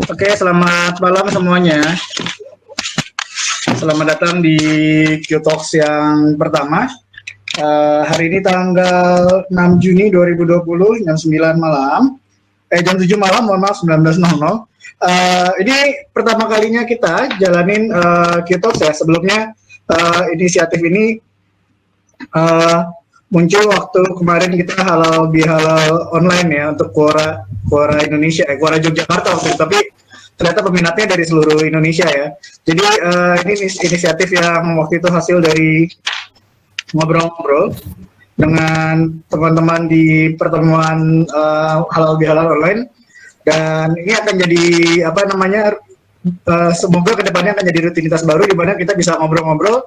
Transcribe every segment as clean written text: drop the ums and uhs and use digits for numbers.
Oke, selamat malam semuanya. Selamat datang di Q-Talks yang pertama. Hari ini tanggal 6 Juni 2020, jam 9 malam. Jam 7 malam, mohon maaf, 19.00. Ini pertama kalinya kita jalanin Q-Talks ya. Sebelumnya inisiatif ini muncul waktu kemarin kita halal bihalal online ya untuk Quora Indonesia, Quora Yogyakarta waktu itu, tapi ternyata peminatnya dari seluruh Indonesia ya. Jadi ini inisiatif yang waktu itu hasil dari ngobrol-ngobrol dengan teman-teman di pertemuan halal bihalal online, dan ini akan jadi semoga kedepannya akan jadi rutinitas baru di mana kita bisa ngobrol-ngobrol.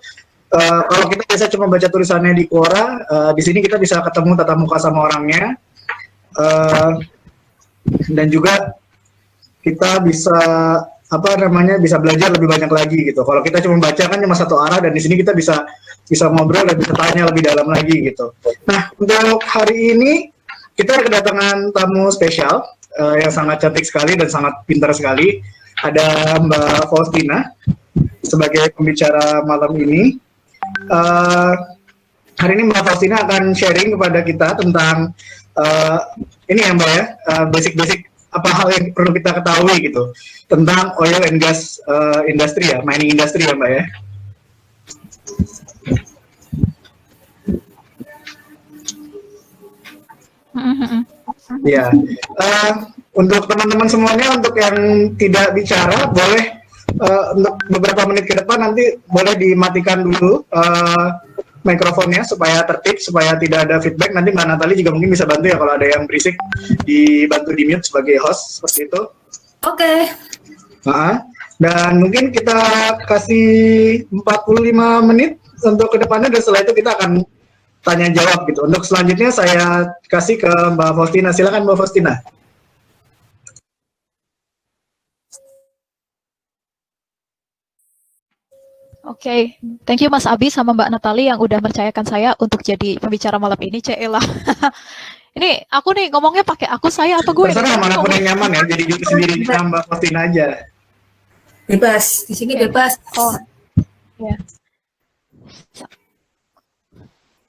Kalau kita biasa cuma baca tulisannya di Quora, di sini kita bisa ketemu tatap muka sama orangnya, dan juga kita bisa bisa belajar lebih banyak lagi gitu. Kalau kita cuma baca kan cuma satu arah, dan di sini kita bisa ngobrol dan bisa tanya lebih dalam lagi gitu. Nah, untuk hari ini kita kedatangan tamu spesial yang sangat cantik sekali dan sangat pintar sekali. Ada Mbak Faustina sebagai pembicara malam ini. Hari ini Mbak Faustina akan sharing kepada kita tentang ini ya Mbak ya, basic-basic apa hal yang perlu kita ketahui gitu tentang oil and gas industry ya, mining industry ya Mbak ya. Ya, untuk teman-teman semuanya, untuk yang tidak bicara boleh untuk beberapa menit ke depan nanti boleh dimatikan dulu mikrofonnya supaya tertib, supaya tidak ada feedback. Nanti Mbak Natali juga mungkin bisa bantu ya kalau ada yang berisik, dibantu di mute sebagai host seperti itu. Oke. Dan mungkin kita kasih 45 menit untuk kedepannya, dan setelah itu kita akan tanya jawab gitu. Untuk selanjutnya saya kasih ke Mbak Faustina. Silakan Mbak Faustina. Oke, thank you Mas Abi sama Mbak Natali yang udah percayakan saya untuk jadi pembicara malam ini. Cela. Ini aku nih ngomongnya pakai aku, saya apa gue? Terserah manapun yang nyaman ya, jadi diri sendiri sama Mbak Faustina aja. Bebas, di sini bebas. Oh, ya.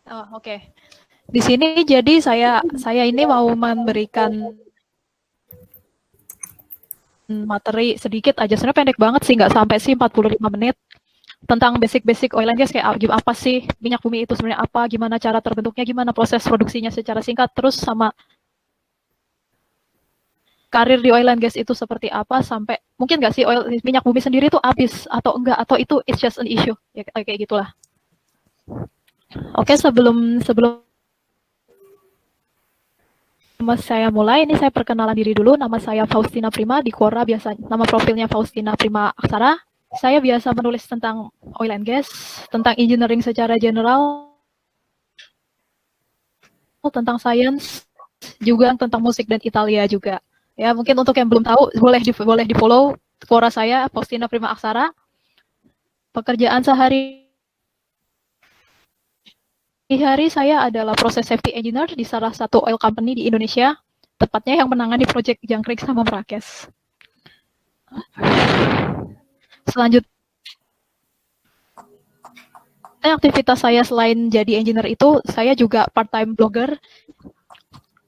Oh, oke. Di sini jadi saya ini mau memberikan materi sedikit aja, sebenarnya pendek banget sih, nggak sampai sih 45 menit, tentang basic-basic oil and gas, kayak apa sih minyak bumi itu sebenarnya apa, gimana cara terbentuknya, gimana proses produksinya secara singkat, terus sama karir di oil and gas itu seperti apa, sampai mungkin nggak sih minyak bumi sendiri itu habis atau enggak, atau itu it's just an issue, ya kayak gitulah. Oke, sebelum saya mulai, ini saya perkenalan diri dulu. Nama saya Faustina Prima, di Quora biasa nama profilnya Faustina Prima Aksara. Saya biasa menulis tentang oil and gas, tentang engineering secara general, tentang sains, juga tentang musik dan Italia juga. Ya, mungkin untuk yang belum tahu boleh di follow Quora saya Faustina Prima Aksara. Pekerjaan sehari-hari saya adalah proses safety engineer di salah satu oil company di Indonesia, tepatnya yang menangani proyek Jangkrik sama Merakes. Selanjutnya, aktivitas saya selain jadi engineer itu, saya juga part-time blogger.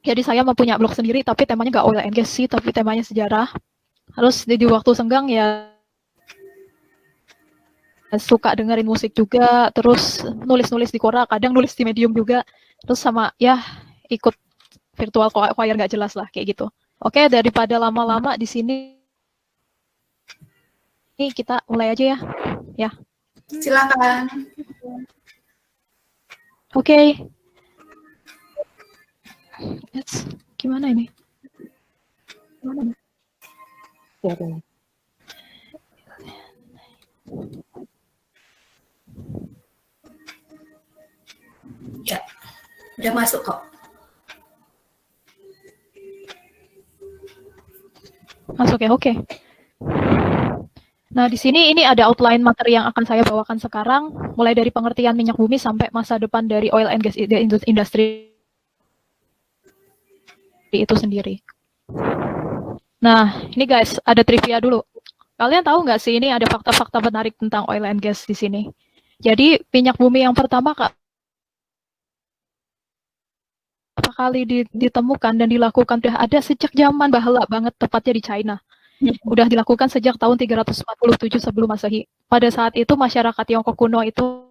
Jadi saya mempunyai blog sendiri, tapi temanya nggak oil and gas sih, tapi temanya sejarah. Terus di waktu senggang ya suka dengerin musik juga, terus nulis-nulis di Quora, kadang nulis di Medium juga, terus sama ya ikut virtual choir nggak jelas lah kayak gitu. Oke, daripada lama-lama di sini, ini kita mulai aja ya. Ya. Silakan. Oke. Gimana ini? Ya, udah masuk kok. Masuk ya, oke. Nah, di sini ini ada outline materi yang akan saya bawakan sekarang, mulai dari pengertian minyak bumi sampai masa depan dari oil and gas industry itu sendiri. Nah, ini guys, ada trivia dulu. Kalian tahu nggak sih ini ada fakta-fakta menarik tentang oil and gas di sini. Jadi minyak bumi yang pertama kali ditemukan dan dilakukan sudah ada sejak zaman bahla banget, tepatnya di China. Udah dilakukan sejak tahun 347 sebelum Masehi. Pada saat itu masyarakat Tiongkok kuno itu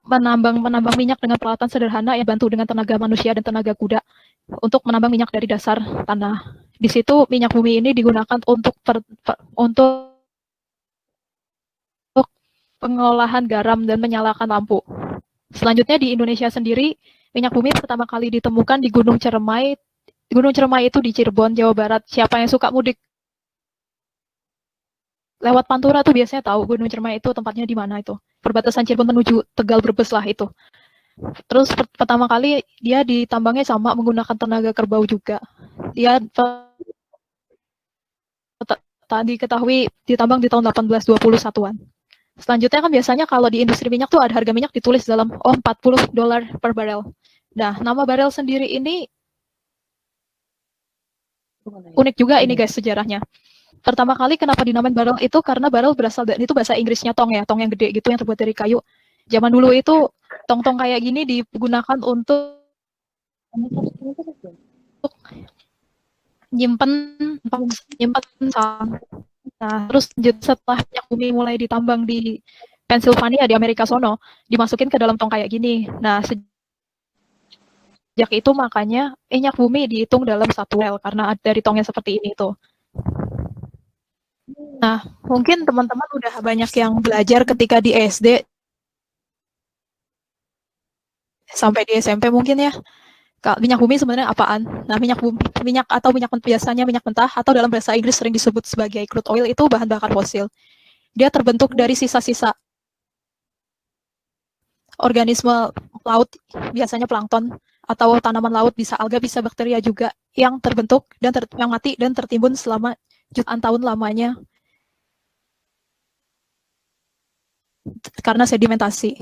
menambang minyak dengan peralatan sederhana yang bantu dengan tenaga manusia dan tenaga kuda untuk menambang minyak dari dasar tanah. Di situ minyak bumi ini digunakan untuk pengolahan garam dan menyalakan lampu. Selanjutnya di Indonesia sendiri, minyak bumi pertama kali ditemukan di Gunung Ceremai. Gunung Ceremai itu di Cirebon, Jawa Barat. Siapa yang suka mudik lewat Pantura tuh biasanya tahu Gunung Ceremai itu tempatnya di mana itu. Perbatasan Cirebon menuju Tegal Brebes lah itu. Terus pertama kali dia ditambangnya sama menggunakan tenaga kerbau juga. Dia diketahui ditambang di tahun 1821-an. Selanjutnya kan biasanya kalau di industri minyak tuh ada harga minyak ditulis dalam $40 per barel. Nah, nama barel sendiri ini unik juga ini guys sejarahnya. Pertama kali kenapa dinamain barel itu karena barel berasal dari itu bahasa Inggrisnya tong ya, tong yang gede gitu yang terbuat dari kayu. Zaman dulu itu tong-tong kayak gini digunakan untuk nyimpen saham. Nah, terus setelah minyak bumi mulai ditambang di Pennsylvania di Amerika sono, dimasukin ke dalam tong kayak gini. Nah, sejak itu makanya minyak bumi dihitung dalam satu rel karena dari tongnya seperti ini tuh. Nah, mungkin teman-teman udah banyak yang belajar ketika di SD sampai di SMP mungkin ya. Minyak bumi sebenarnya apaan? Nah, minyak biasanya minyak mentah atau dalam bahasa Inggris sering disebut sebagai crude oil itu bahan bakar fosil. Dia terbentuk dari sisa-sisa organisme laut, biasanya plankton atau tanaman laut, bisa alga, bisa bakteria juga yang terbentuk dan yang mati dan tertimbun selama jutaan tahun lamanya karena sedimentasi.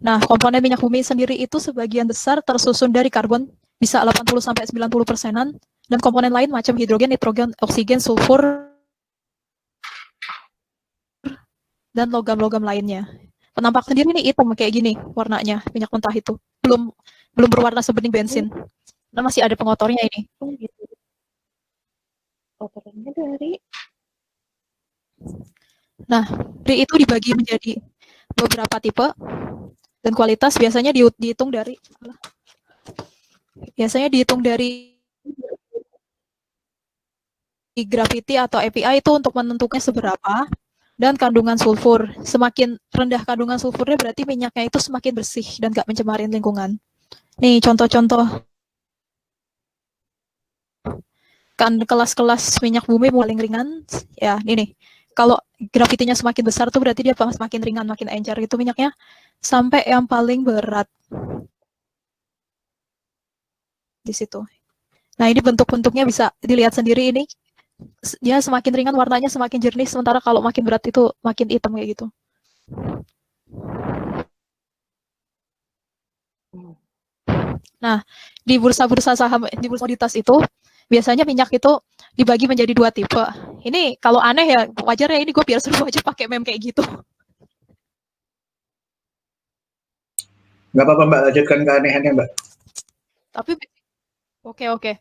Nah, komponen minyak bumi sendiri itu sebagian besar tersusun dari karbon, bisa 80-90%-an, dan komponen lain macam hidrogen, nitrogen, oksigen, sulfur, dan logam-logam lainnya. Penampak sendiri ini hitam kayak gini warnanya, minyak mentah itu. Belum berwarna sebening bensin. Nah, masih ada pengotornya ini. Kotorannya dari Nah, dari itu dibagi menjadi beberapa tipe dan kualitas biasanya dihitung dari gravity atau API itu untuk menentukan seberapa dan kandungan sulfur. Semakin rendah kandungan sulfurnya berarti minyaknya itu semakin bersih dan nggak mencemarin lingkungan. Nih contoh-contoh kan kelas-kelas minyak bumi paling ringan ya ini. Kalau gravitinya semakin besar tuh berarti dia semakin ringan, makin encer gitu minyaknya, sampai yang paling berat di situ. Nah, ini bentuk-bentuknya bisa dilihat sendiri ini. Dia semakin ringan warnanya semakin jernih, sementara kalau makin berat itu makin hitam kayak gitu. Nah, di bursa-bursa saham, di bursa komoditas itu biasanya minyak itu dibagi menjadi dua tipe. Ini kalau aneh ya wajar ya, ini gue biar seru aja pakai meme kayak gitu. Nggak apa-apa Mbak, lanjutkan keanehannya Mbak. Tapi oke.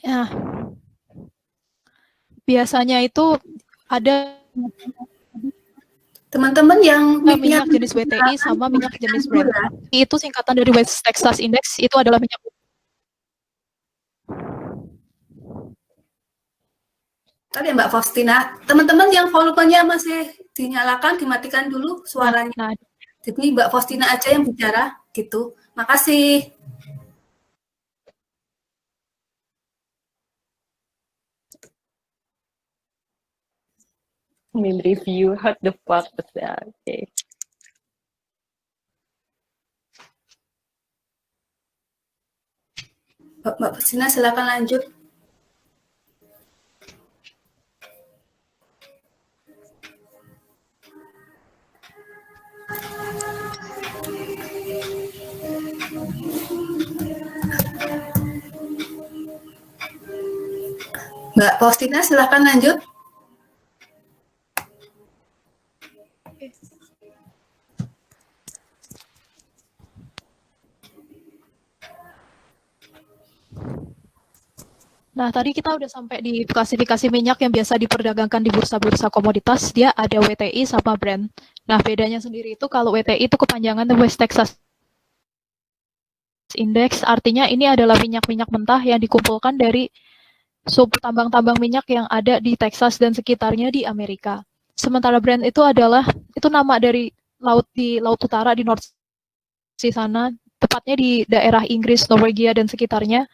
Ya, biasanya itu ada Teman-teman yang minyak jenis WTI sama minyak jenis Brent. Itu singkatan dari West Texas Index, itu adalah minyak. Tadi Mbak Faustina, teman-teman yang volumenya masih dinyalakan, dimatikan dulu suaranya. Nah, jadi Mbak Faustina aja yang bicara, gitu. Makasih. meme review. What the fuck was that? Okay. Mbak Faustina silakan lanjut. Mbak Faustina, silahkan lanjut. Nah, tadi kita udah sampai di klasifikasi minyak yang biasa diperdagangkan di bursa-bursa komoditas. Dia ada WTI sama Brent. Nah, bedanya sendiri itu kalau WTI itu kepanjangan West Texas Index, artinya ini adalah minyak-minyak mentah yang dikumpulkan dari tambang-tambang minyak yang ada di Texas dan sekitarnya di Amerika. Sementara Brent itu nama dari laut di Laut Utara di North Sea sana, tepatnya di daerah Inggris, Norwegia dan sekitarnya.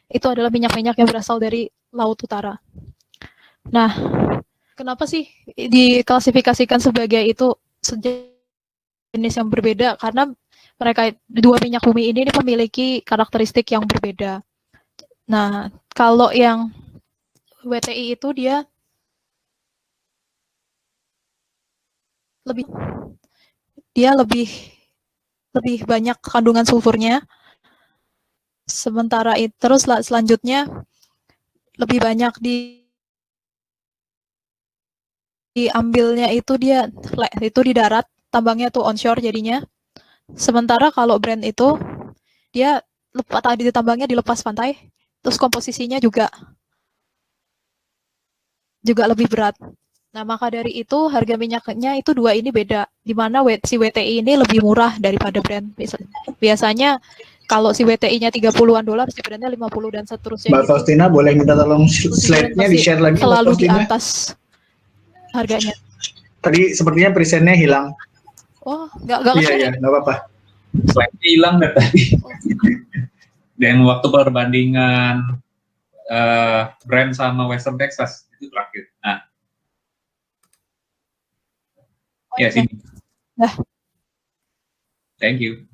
Itu adalah minyak-minyak yang berasal dari Laut Utara. Nah, kenapa sih diklasifikasikan sebagai itu sejenis yang berbeda? Karena mereka dua minyak bumi ini memiliki karakteristik yang berbeda. Nah, kalau yang WTI itu dia lebih banyak kandungan sulfurnya. Sementara itu terus selanjutnya lebih banyak diambilnya itu di darat, tambangnya tuh onshore jadinya. Sementara kalau Brent itu dia tambangnya dilepas pantai, terus komposisinya juga lebih berat. Nah, maka dari itu harga minyaknya itu dua ini beda, di mana si WTI ini lebih murah daripada Brent. Biasanya kalau si WTI-nya 30-an dolar, si Brent-nya 50 dan seterusnya. Mbak Faustina, boleh minta tolong slide-nya di-share lagi, selalu di atas harganya. Tadi sepertinya presentnya hilang. Oh, nggak Iya, nggak apa-apa. Slide-nya hilang dari tadi. Dan waktu perbandingan Brent sama Western Texas itu terakhir. Nah, ya sini. Nah. Thank you.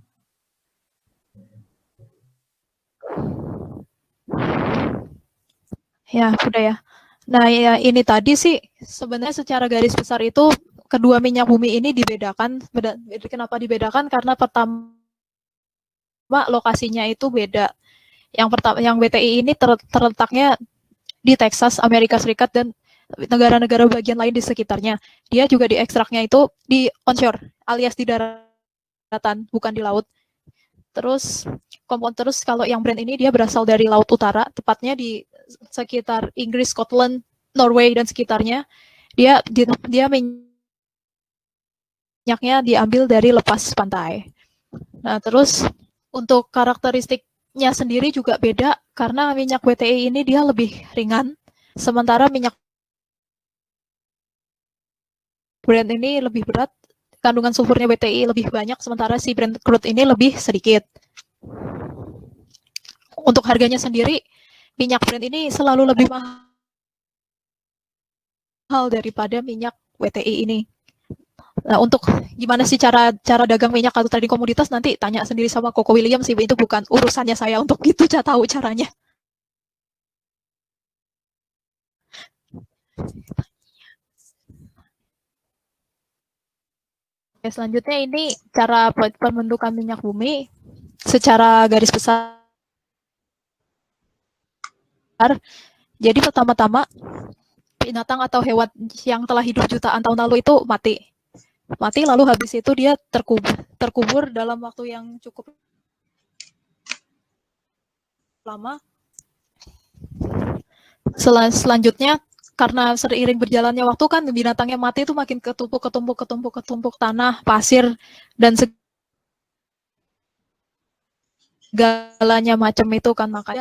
Ya, udah ya. Nah, ya ini tadi sih sebenarnya secara garis besar itu kedua minyak bumi ini dibedakan. Kenapa dibedakan? Karena pertama lokasinya itu beda. Yang pertama, yang WTI ini terletaknya di Texas, Amerika Serikat dan negara-negara bagian lain di sekitarnya. Dia juga diekstraknya itu di onshore, alias di daratan, bukan di laut. Terus kalau yang Brent ini dia berasal dari Laut Utara, tepatnya di sekitar Inggris, Scotland, Norway dan sekitarnya. Dia minyaknya diambil dari lepas pantai. Nah, terus untuk karakteristiknya sendiri juga beda karena minyak WTI ini dia lebih ringan, sementara minyak Brent ini lebih berat. Kandungan sulfurnya WTI lebih banyak, sementara si Brent crude ini lebih sedikit. Untuk harganya sendiri, minyak Brent ini selalu lebih mahal daripada minyak WTI ini. Nah, untuk gimana sih cara dagang minyak atau trading komoditas, nanti tanya sendiri sama Koko William sih, itu bukan urusannya saya untuk itu, saya tahu caranya. Oke, selanjutnya ini cara pembentukan minyak bumi secara garis besar. Jadi pertama-tama binatang atau hewan yang telah hidup jutaan tahun lalu itu mati, lalu habis itu dia terkubur dalam waktu yang cukup lama. Selanjutnya karena seiring berjalannya waktu kan binatangnya mati itu makin ketumpuk tanah, pasir dan segalanya macam itu kan, makanya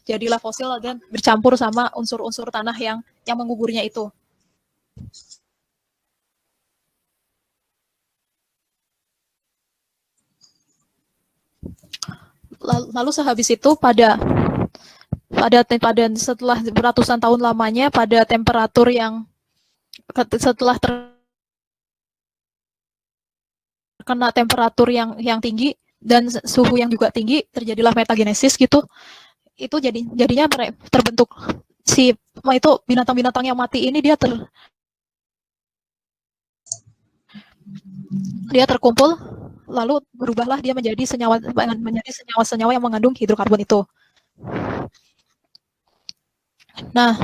jadilah fosil dan bercampur sama unsur-unsur tanah yang menguburnya itu. Lalu sehabis itu pada setelah ratusan tahun lamanya pada temperatur yang setelah terkena temperatur yang tinggi dan suhu yang juga tinggi, terjadilah metagenesis gitu. Itu jadinya terbentuk itu binatang-binatang yang mati ini dia terkumpul, lalu berubahlah dia menjadi senyawa yang mengandung hidrokarbon itu. Nah,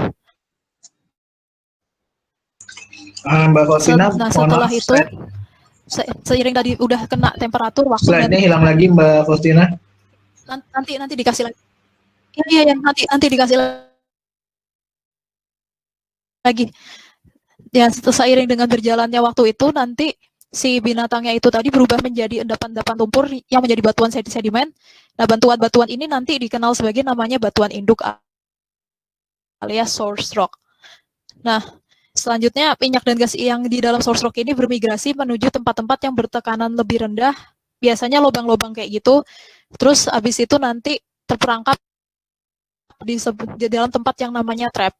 Mbak Faustina, Nah, mohon setelah maaf, itu seiring tadi udah kena temperatur waktu slide-nya hilang lagi Mbak Faustina. nanti dikasih lagi. Iya, iya, nanti dikasih lagi. Ya, seiring dengan berjalannya waktu itu nanti si binatangnya itu tadi berubah menjadi endapan-endapan lumpur yang menjadi batuan sedimen. Nah, batuan-batuan ini nanti dikenal sebagai namanya batuan induk alias source rock. Nah, selanjutnya minyak dan gas yang di dalam source rock ini bermigrasi menuju tempat-tempat yang bertekanan lebih rendah, biasanya lubang-lubang kayak gitu. Terus habis itu nanti terperangkap di dalam tempat yang namanya trap.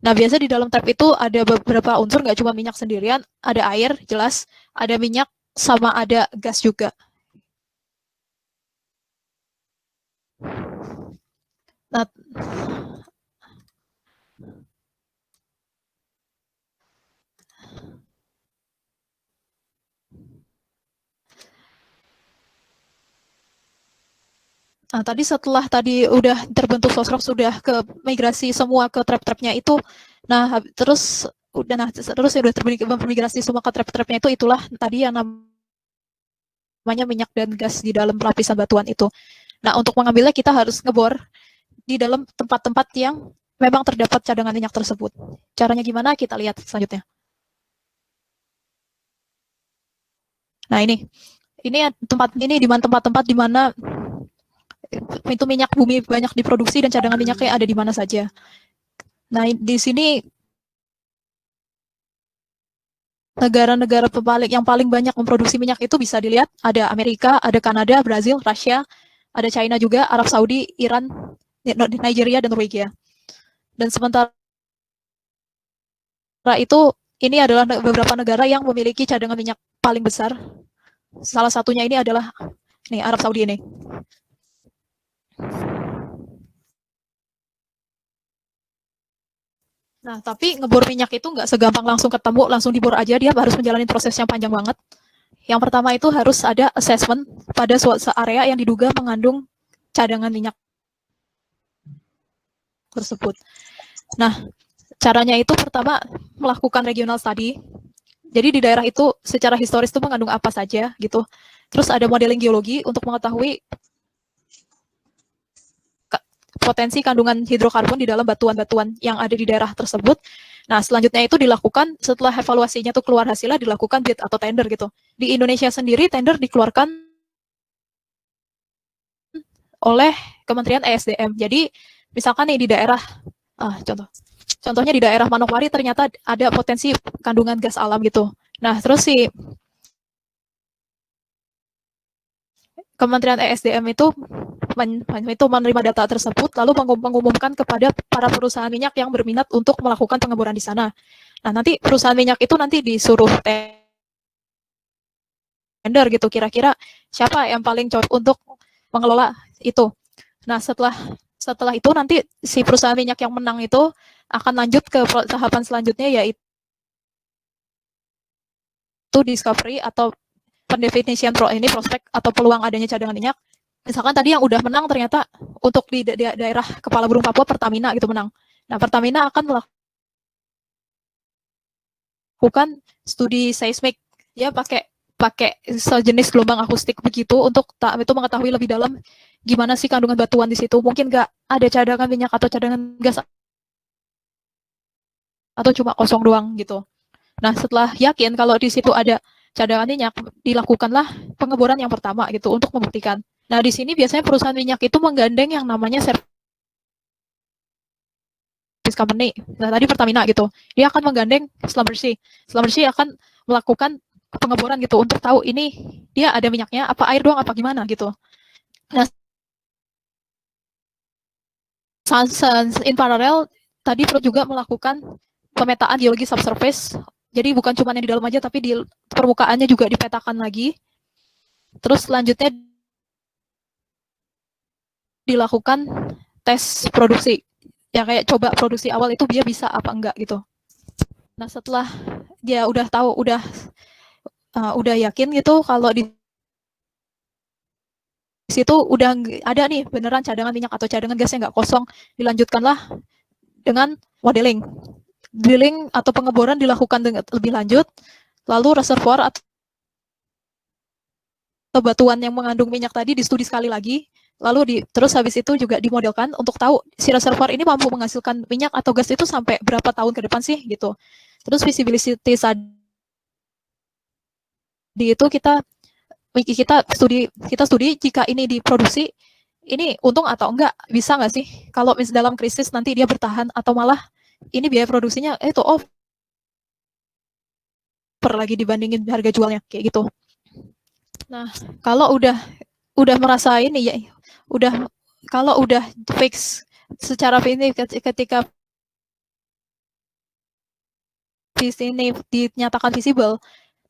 Nah, biasa di dalam trap itu ada beberapa unsur, nggak cuma minyak sendirian, ada air, jelas, ada minyak, sama ada gas juga. Nah, tadi setelah tadi udah terbentuk sosrok, sudah ke migrasi semua ke trap-trapnya itu, nah terus udah bermigrasi semua ke trap-trapnya itu, itulah tadi yang namanya minyak dan gas di dalam lapisan batuan itu. Nah, untuk mengambilnya kita harus ngebor di dalam tempat-tempat yang memang terdapat cadangan minyak tersebut. Caranya gimana? Kita lihat selanjutnya. Nah, ini di mana tempat-tempat di mana itu minyak bumi banyak diproduksi dan cadangan minyaknya ada di mana saja. Nah, di sini negara-negara yang paling banyak memproduksi minyak itu bisa dilihat ada Amerika, ada Kanada, Brazil, Rusia, ada China juga, Arab Saudi, Iran, Nigeria, dan Norwegia. Dan sementara itu ini adalah beberapa negara yang memiliki cadangan minyak paling besar. Salah satunya ini adalah Arab Saudi ini. Nah, tapi ngebor minyak itu nggak segampang langsung ketemu, langsung dibor aja, dia harus menjalani proses yang panjang banget. Yang pertama itu harus ada assessment pada suatu area yang diduga mengandung cadangan minyak tersebut. Nah, caranya itu pertama melakukan regional study. Jadi di daerah itu secara historis itu mengandung apa saja gitu. Terus ada modeling geologi untuk mengetahui potensi kandungan hidrokarbon di dalam batuan-batuan yang ada di daerah tersebut. Nah, selanjutnya itu dilakukan setelah evaluasinya tuh keluar hasilnya, dilakukan bid atau tender gitu. Di Indonesia sendiri tender dikeluarkan oleh Kementerian ESDM. Jadi misalkan nih di daerah contohnya di daerah Manokwari ternyata ada potensi kandungan gas alam gitu. Nah, terus si Kementerian ESDM itu menerima data tersebut lalu mengumumkan kepada para perusahaan minyak yang berminat untuk melakukan pengeboran di sana. Nah, nanti perusahaan minyak itu nanti disuruh tender gitu, kira-kira siapa yang paling cocok untuk mengelola itu. Nah, setelah itu nanti si perusahaan minyak yang menang itu akan lanjut ke tahapan selanjutnya, yaitu discovery atau pendefinisian prospek atau peluang adanya cadangan minyak. Misalkan tadi yang udah menang ternyata untuk di daerah Kepala Burung Papua Pertamina gitu menang. Nah, Pertamina akan melakukan studi seismik ya pakai sejenis gelombang akustik begitu untuk itu mengetahui lebih dalam gimana sih kandungan batuan di situ. Mungkin nggak ada cadangan minyak atau cadangan gas atau cuma kosong doang gitu. Nah, setelah yakin kalau di situ ada cadangan minyak, dilakukanlah pengeboran yang pertama gitu untuk membuktikan. Nah, di sini biasanya perusahaan minyak itu menggandeng yang namanya service company. Nah, tadi Pertamina gitu. Dia akan menggandeng Schlumberger. Schlumberger akan melakukan pengeboran gitu untuk tahu ini dia ada minyaknya apa air doang apa gimana gitu. Nah, in parallel tadi perlu juga melakukan pemetaan geologi subsurface. Jadi bukan cuma yang di dalam aja, tapi di permukaannya juga dipetakan lagi. Terus selanjutnya dilakukan tes produksi. Ya kayak coba produksi awal itu dia bisa apa enggak gitu. Nah, setelah dia udah tahu, udah yakin gitu kalau di situ udah ada nih beneran cadangan minyak atau cadangan gasnya nggak kosong, dilanjutkanlah dengan modeling. drilling atau pengeboran dilakukan dengan lebih lanjut, lalu reservoir atau batuan yang mengandung minyak tadi distudi sekali lagi, lalu terus habis itu juga dimodelkan untuk tahu si reservoir ini mampu menghasilkan minyak atau gas itu sampai berapa tahun ke depan sih gitu. Terus visibility study itu kita studi jika ini diproduksi ini untung atau enggak, bisa nggak sih kalau dalam krisis nanti dia bertahan atau malah ini biaya produksinya itu over lagi dibandingin harga jualnya kayak gitu. Nah, kalau udah merasa ini ya, kalau udah fix secara ini ketika visi ini dinyatakan visible,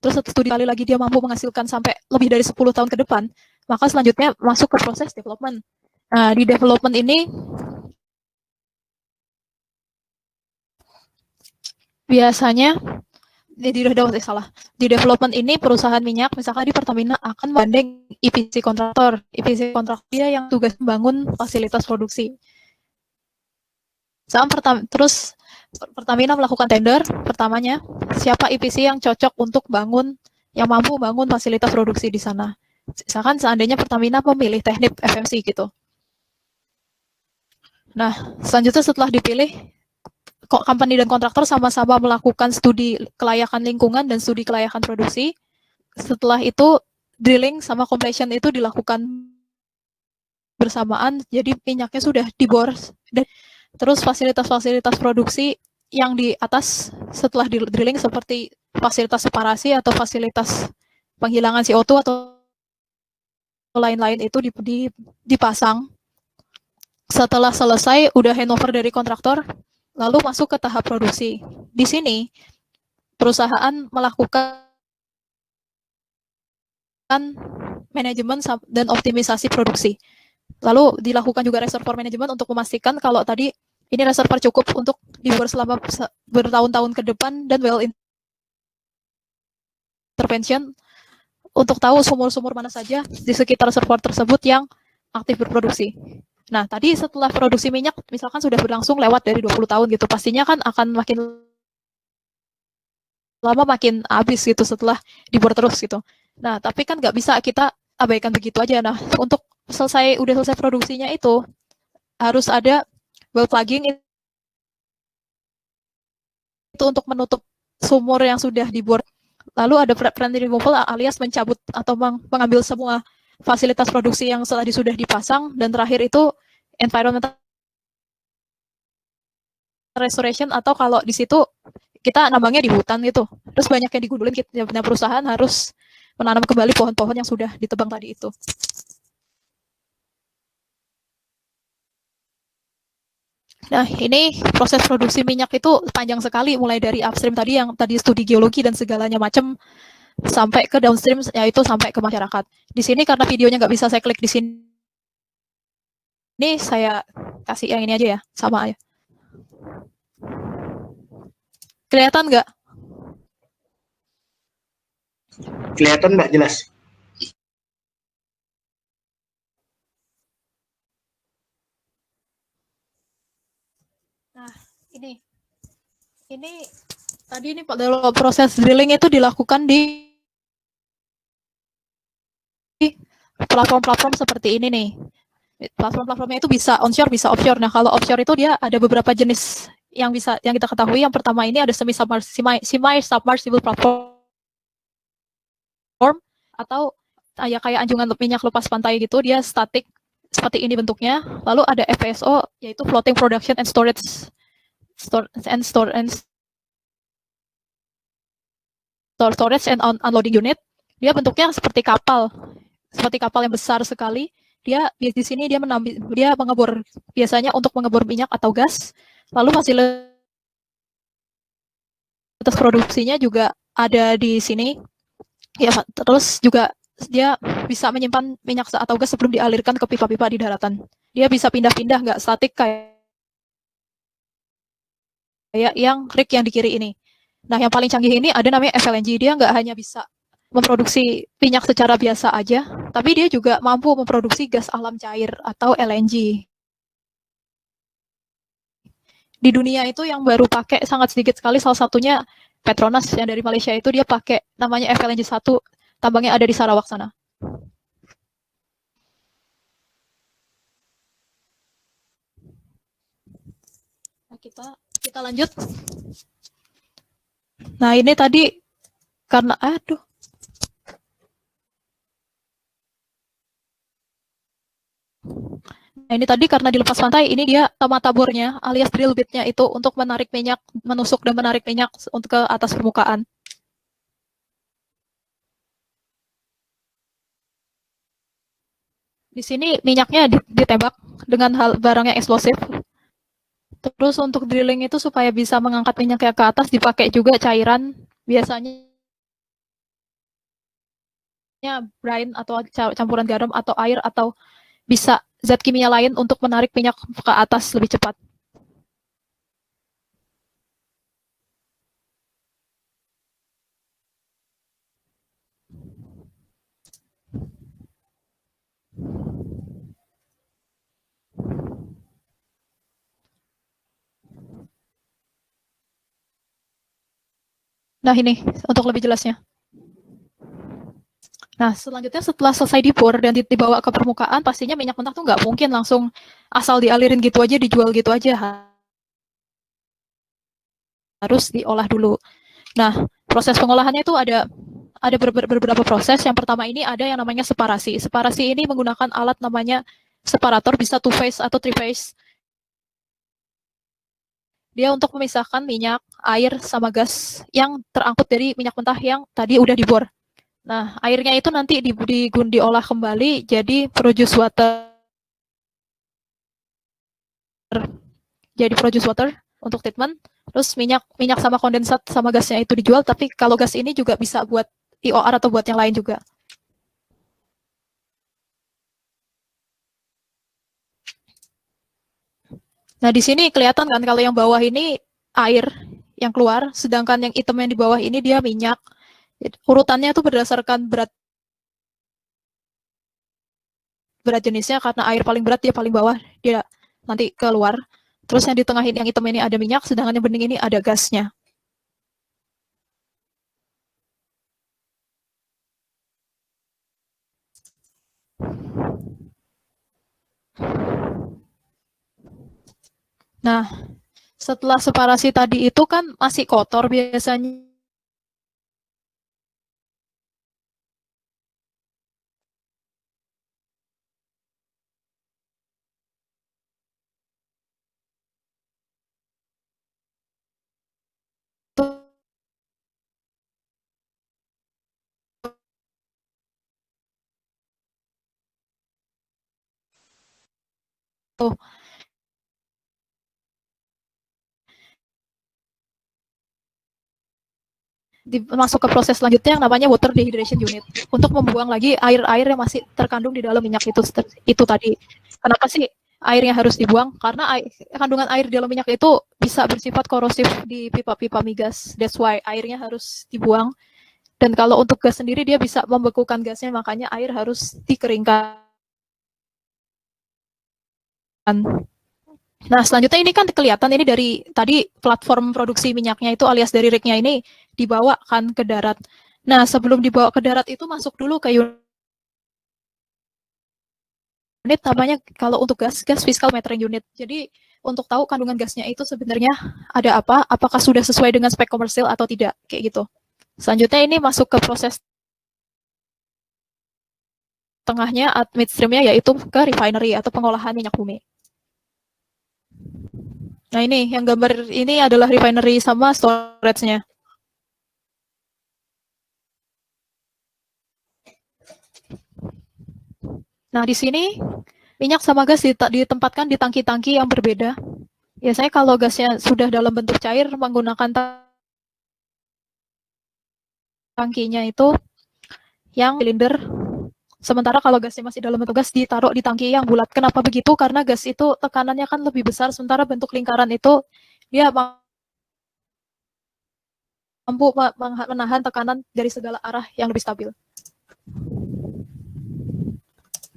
terus studi kali lagi dia mampu menghasilkan sampai lebih dari 10 tahun ke depan, maka selanjutnya masuk ke proses development. Nah, di development ini biasanya di development ini perusahaan minyak misalkan di Pertamina akan menggandeng EPC kontraktor dia yang tugas membangun fasilitas produksi. Terus Pertamina melakukan tender pertamanya, siapa EPC yang cocok untuk yang mampu bangun fasilitas produksi di sana. Misalkan seandainya Pertamina memilih teknik FMC gitu. Nah, selanjutnya setelah dipilih, company dan kontraktor sama-sama melakukan studi kelayakan lingkungan dan studi kelayakan produksi. Setelah itu, drilling sama completion itu dilakukan bersamaan, jadi minyaknya sudah dibor. Dan terus fasilitas-fasilitas produksi yang di atas setelah di drilling seperti fasilitas separasi atau fasilitas penghilangan CO2 atau lain-lain itu dipasang. Setelah selesai, udah handover dari kontraktor, lalu masuk ke tahap produksi. Di sini, perusahaan melakukan manajemen dan optimisasi produksi. Lalu dilakukan juga reservoir management untuk memastikan kalau tadi ini reservoir cukup untuk dibor selama bertahun-tahun ke depan dan well intervention untuk tahu sumur-sumur mana saja di sekitar reservoir tersebut yang aktif berproduksi. Nah, tadi setelah produksi minyak misalkan sudah berlangsung lewat dari 20 tahun gitu, pastinya kan akan makin lama makin habis gitu setelah dibor terus gitu. Nah, tapi kan nggak bisa kita abaikan begitu aja. Nah, untuk udah selesai produksinya itu harus ada well plugging itu untuk menutup sumur yang sudah dibor. Lalu ada preventive removal alias mencabut atau mengambil semua fasilitas produksi yang sudah dipasang, dan terakhir itu environmental restoration atau kalau di situ kita nambangnya di hutan gitu. Terus banyak yang digundulin, kita punya perusahaan harus menanam kembali pohon-pohon yang sudah ditebang tadi itu. Nah, ini proses produksi minyak itu panjang sekali, mulai dari upstream tadi yang tadi studi geologi dan segalanya macam sampai ke downstream, yaitu sampai ke masyarakat. Di sini karena videonya nggak bisa saya klik di sini, ini saya kasih yang ini aja ya, sama aja. Kelihatan nggak? Kelihatan nggak jelas? Nah, ini tadi ini proses drilling itu dilakukan di platform-platform seperti ini nih. Platform-platformnya itu bisa onshore, bisa offshore. Nah, kalau offshore itu dia ada beberapa jenis yang kita ketahui. Yang pertama ini ada semi-submersible platform atau kayak anjungan minyak lepas pantai gitu, dia statik seperti ini bentuknya. Lalu ada FPSO, yaitu floating production and storage storage and unloading unit. Dia bentuknya seperti kapal yang besar sekali. Dia di sini dia mengebor biasanya untuk mengebor minyak atau gas. Lalu fasilitas produksinya juga ada di sini. Ya, terus juga dia bisa menyimpan minyak atau gas sebelum dialirkan ke pipa-pipa di daratan. Dia bisa pindah-pindah, nggak statik kayak yang rig yang di kiri ini. Nah, yang paling canggih ini ada namanya FLNG. Dia nggak hanya bisa memproduksi minyak secara biasa aja, tapi dia juga mampu memproduksi gas alam cair atau LNG. di dunia itu yang baru pakai sangat sedikit sekali, salah satunya Petronas yang dari Malaysia itu dia pakai namanya FLNG 1, tambangnya ada di Sarawak sana. Nah, kita lanjut. Nah, ini tadi karena Nah, ini tadi karena di lepas pantai, ini dia mata bornya alias drill bitnya itu untuk menarik minyak, menusuk dan menarik minyak untuk ke atas permukaan. Di sini minyaknya ditembak dengan barang yang eksplosif. Terus untuk drilling itu supaya bisa mengangkat minyaknya ke atas dipakai juga cairan, biasanya brine atau campuran garam atau air atau bisa zat kimia lain untuk menarik minyak ke atas lebih cepat. Nah, ini untuk lebih jelasnya. Nah, selanjutnya setelah selesai dibor dan dibawa ke permukaan, pastinya minyak mentah tuh nggak mungkin langsung asal dialirin gitu aja, dijual gitu aja. Harus diolah dulu. Nah, proses pengolahannya itu ada beberapa proses. Yang pertama ini ada yang namanya separasi. Separasi ini menggunakan alat namanya separator, bisa two phase atau three phase. Dia untuk memisahkan minyak, air, sama gas yang terangkut dari minyak mentah yang tadi udah dibor. Nah, airnya itu nanti diolah kembali jadi produce water. Jadi produce water untuk treatment. Terus minyak sama kondensat sama gasnya itu dijual, tapi kalau gas ini juga bisa buat IOR atau buat yang lain juga. Nah, di sini kelihatan kan kalau yang bawah ini air yang keluar, sedangkan yang hitam yang di bawah ini dia minyak. Urutannya itu berdasarkan berat jenisnya, karena air paling berat dia paling bawah, dia nanti keluar. Terus yang di tengah ini, yang hitam ini ada minyak, sedangkan yang bening ini ada gasnya. Nah, setelah separasi tadi itu kan masih kotor biasanya. Tuh. Masuk ke proses selanjutnya yang namanya water dehydration unit untuk membuang lagi air-air yang masih terkandung di dalam minyak itu tadi. Kenapa sih airnya harus dibuang? Karena kandungan air di dalam minyak itu bisa bersifat korosif di pipa-pipa migas. That's why airnya harus dibuang. Dan kalau untuk gas sendiri dia bisa membekukan gasnya, makanya air harus dikeringkan. Nah, selanjutnya ini kan kelihatan ini dari tadi platform produksi minyaknya itu alias dari rignya ini dibawa kan ke darat. Nah, sebelum dibawa ke darat itu masuk dulu ke unit namanya, kalau untuk gas physical metering unit. Jadi untuk tahu kandungan gasnya itu sebenarnya ada apa, apakah sudah sesuai dengan spek komersil atau tidak, kayak gitu. Selanjutnya ini masuk ke proses tengahnya, midstreamnya, yaitu ke refinery atau pengolahan minyak bumi. Nah, ini yang gambar ini adalah refinery sama storage-nya. Nah, di sini minyak sama gas ditempatkan di tangki-tangki yang berbeda. Biasanya kalau gasnya sudah dalam bentuk cair menggunakan tangkinya itu yang silinder. Sementara kalau gasnya masih dalam bentuk gas ditaruh di tangki yang bulat. Kenapa begitu? Karena gas itu tekanannya kan lebih besar, sementara bentuk lingkaran itu dia mampu menahan tekanan dari segala arah yang lebih stabil.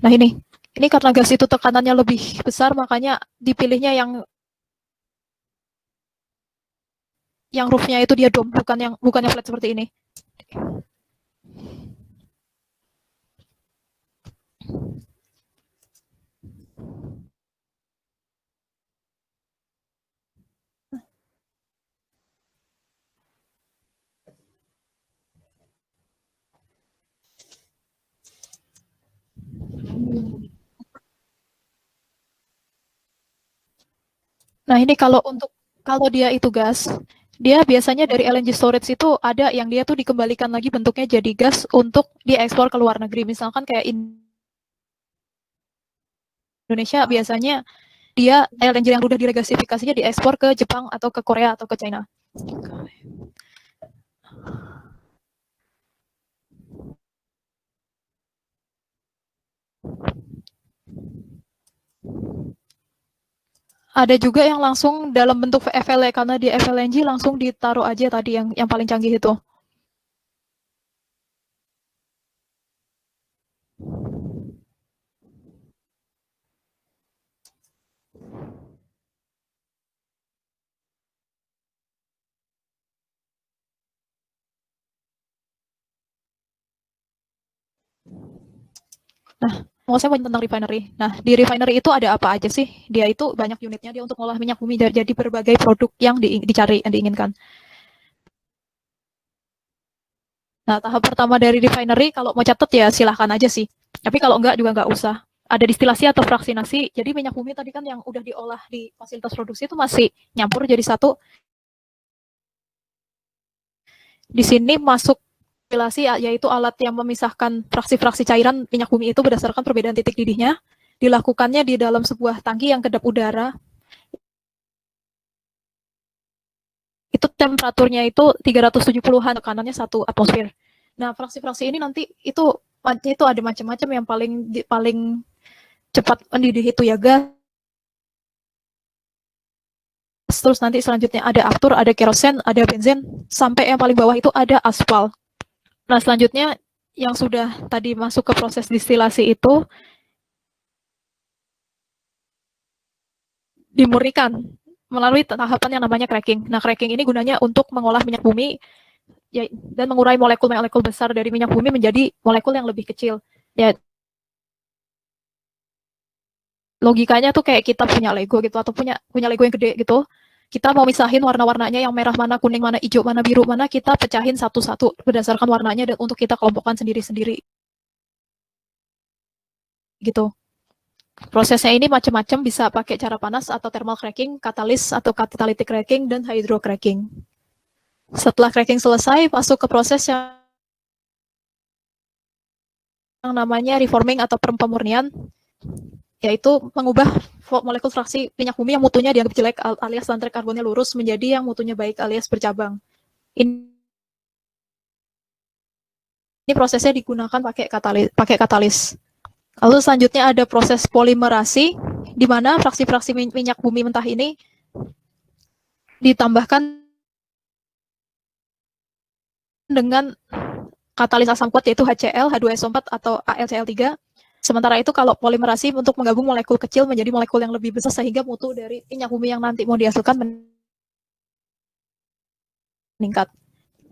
Nah, ini karena gas itu tekanannya lebih besar, makanya dipilihnya yang yang roofnya itu dia dome, bukan yang flat seperti ini. Nah, ini kalau dia itu gas, dia biasanya dari LNG storage itu ada yang dia tuh dikembalikan lagi bentuknya jadi gas untuk diekspor ke luar negeri. Misalkan kayak Indonesia biasanya dia LNG yang udah diregasifikasinya diekspor ke Jepang atau ke Korea atau ke China. Ada juga yang langsung dalam bentuk FLE karena di FLNG langsung ditaruh aja tadi yang paling canggih itu. Nah, saya mau tentang refinery. Nah, di refinery itu ada apa aja sih? Dia itu banyak unitnya dia untuk ngolah minyak bumi jadi berbagai produk yang dicari, yang diinginkan. Nah, tahap pertama dari refinery, kalau mau catat ya silahkan aja sih. Tapi kalau enggak juga enggak usah. Ada distilasi atau fraksinasi. Jadi minyak bumi tadi kan yang udah diolah di fasilitas produksi itu masih nyampur jadi satu. Di sini masuk distilasi yaitu alat yang memisahkan fraksi-fraksi cairan minyak bumi itu berdasarkan perbedaan titik didihnya. Dilakukannya di dalam sebuah tangki yang kedap udara. Itu temperaturnya itu 370-an, tekanannya 1 atmosfer. Nah, fraksi-fraksi ini nanti itu ada macam-macam yang paling cepat mendidih itu ya gas. Terus nanti selanjutnya ada aftur, ada kerosen, ada benzen, sampai yang paling bawah itu ada aspal. Nah, selanjutnya yang sudah tadi masuk ke proses distilasi itu dimurnikan melalui tahapan yang namanya cracking. Nah, cracking ini gunanya untuk mengolah minyak bumi ya, dan mengurai molekul-molekul besar dari minyak bumi menjadi molekul yang lebih kecil. Ya, logikanya tuh kayak kita punya Lego gitu atau punya Lego yang gede gitu. Kita mau misahin warna-warnanya yang merah mana, kuning mana, hijau mana, biru mana, kita pecahin satu-satu berdasarkan warnanya dan untuk kita kelompokkan sendiri-sendiri. Gitu. Prosesnya ini macam-macam, bisa pakai cara panas atau thermal cracking, katalis atau catalytic cracking, dan hydro cracking. Setelah cracking selesai, masuk ke proses yang namanya reforming atau pemurnian, yaitu mengubah molekul fraksi minyak bumi yang mutunya dianggap jelek alias rantai karbonnya lurus menjadi yang mutunya baik alias bercabang. Ini prosesnya digunakan pakai katalis. Lalu selanjutnya ada proses polimerasi, di mana fraksi-fraksi minyak bumi mentah ini ditambahkan dengan katalis asam kuat yaitu HCl, H2SO4 atau AlCl3. Sementara itu kalau polimerasi untuk menggabung molekul kecil menjadi molekul yang lebih besar sehingga mutu dari minyak bumi yang nanti mau dihasilkan meningkat.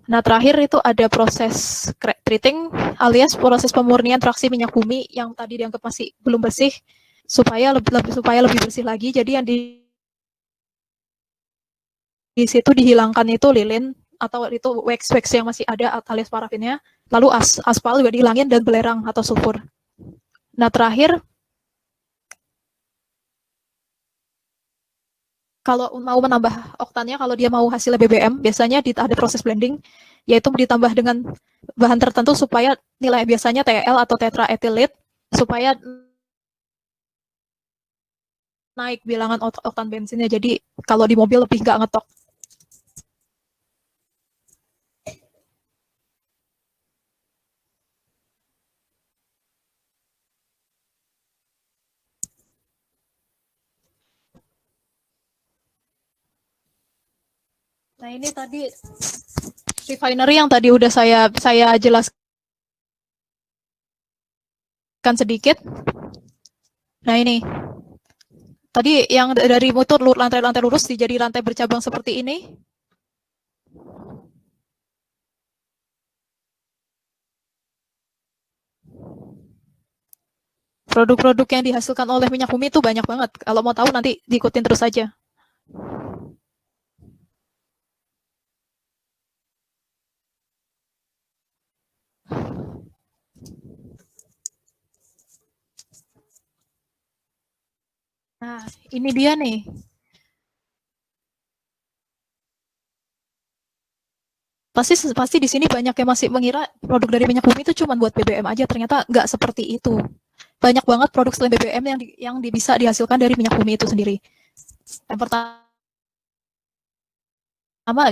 Nah, terakhir itu ada proses treating alias proses pemurnian fraksi minyak bumi yang tadi dianggap masih belum bersih supaya lebih bersih lagi. Jadi yang di situ dihilangkan itu lilin atau itu wax yang masih ada alias parafinnya. Lalu aspal juga dihilangin dan belerang atau sulfur. Nah, terakhir kalau mau menambah oktannya, kalau dia mau hasilnya BBM, biasanya ada proses blending, yaitu ditambah dengan bahan tertentu supaya nilai biasanya TL atau tetraethylate, supaya naik bilangan oktan bensinnya. Jadi kalau di mobil lebih nggak ngetok. Nah, ini tadi refinery yang tadi udah saya jelaskan sedikit. Nah, ini tadi yang dari motor lantai lurus jadi lantai bercabang seperti ini. Produk-produk yang dihasilkan oleh minyak bumi itu banyak banget. Kalau mau tahu nanti diikutin terus aja. Nah, ini dia nih. Pasti di sini banyak yang masih mengira produk dari minyak bumi itu cuma buat BBM aja. Ternyata nggak seperti itu. Banyak banget produk selain BBM yang bisa dihasilkan dari minyak bumi itu sendiri. Yang pertama,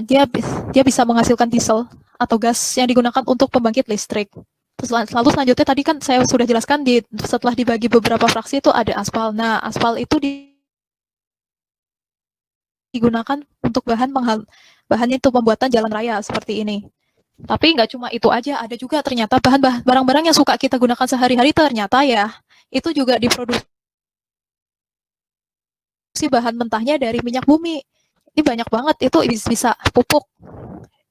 dia bisa menghasilkan diesel atau gas yang digunakan untuk pembangkit listrik. Lalu selanjutnya tadi kan saya sudah jelaskan setelah dibagi beberapa fraksi itu ada aspal. Nah, aspal itu digunakan untuk bahannya itu pembuatan jalan raya seperti ini. Tapi nggak cuma itu aja, ada juga ternyata barang-barang yang suka kita gunakan sehari-hari ternyata ya itu juga diproduksi bahan mentahnya dari minyak bumi. Ini banyak banget, itu bisa pupuk.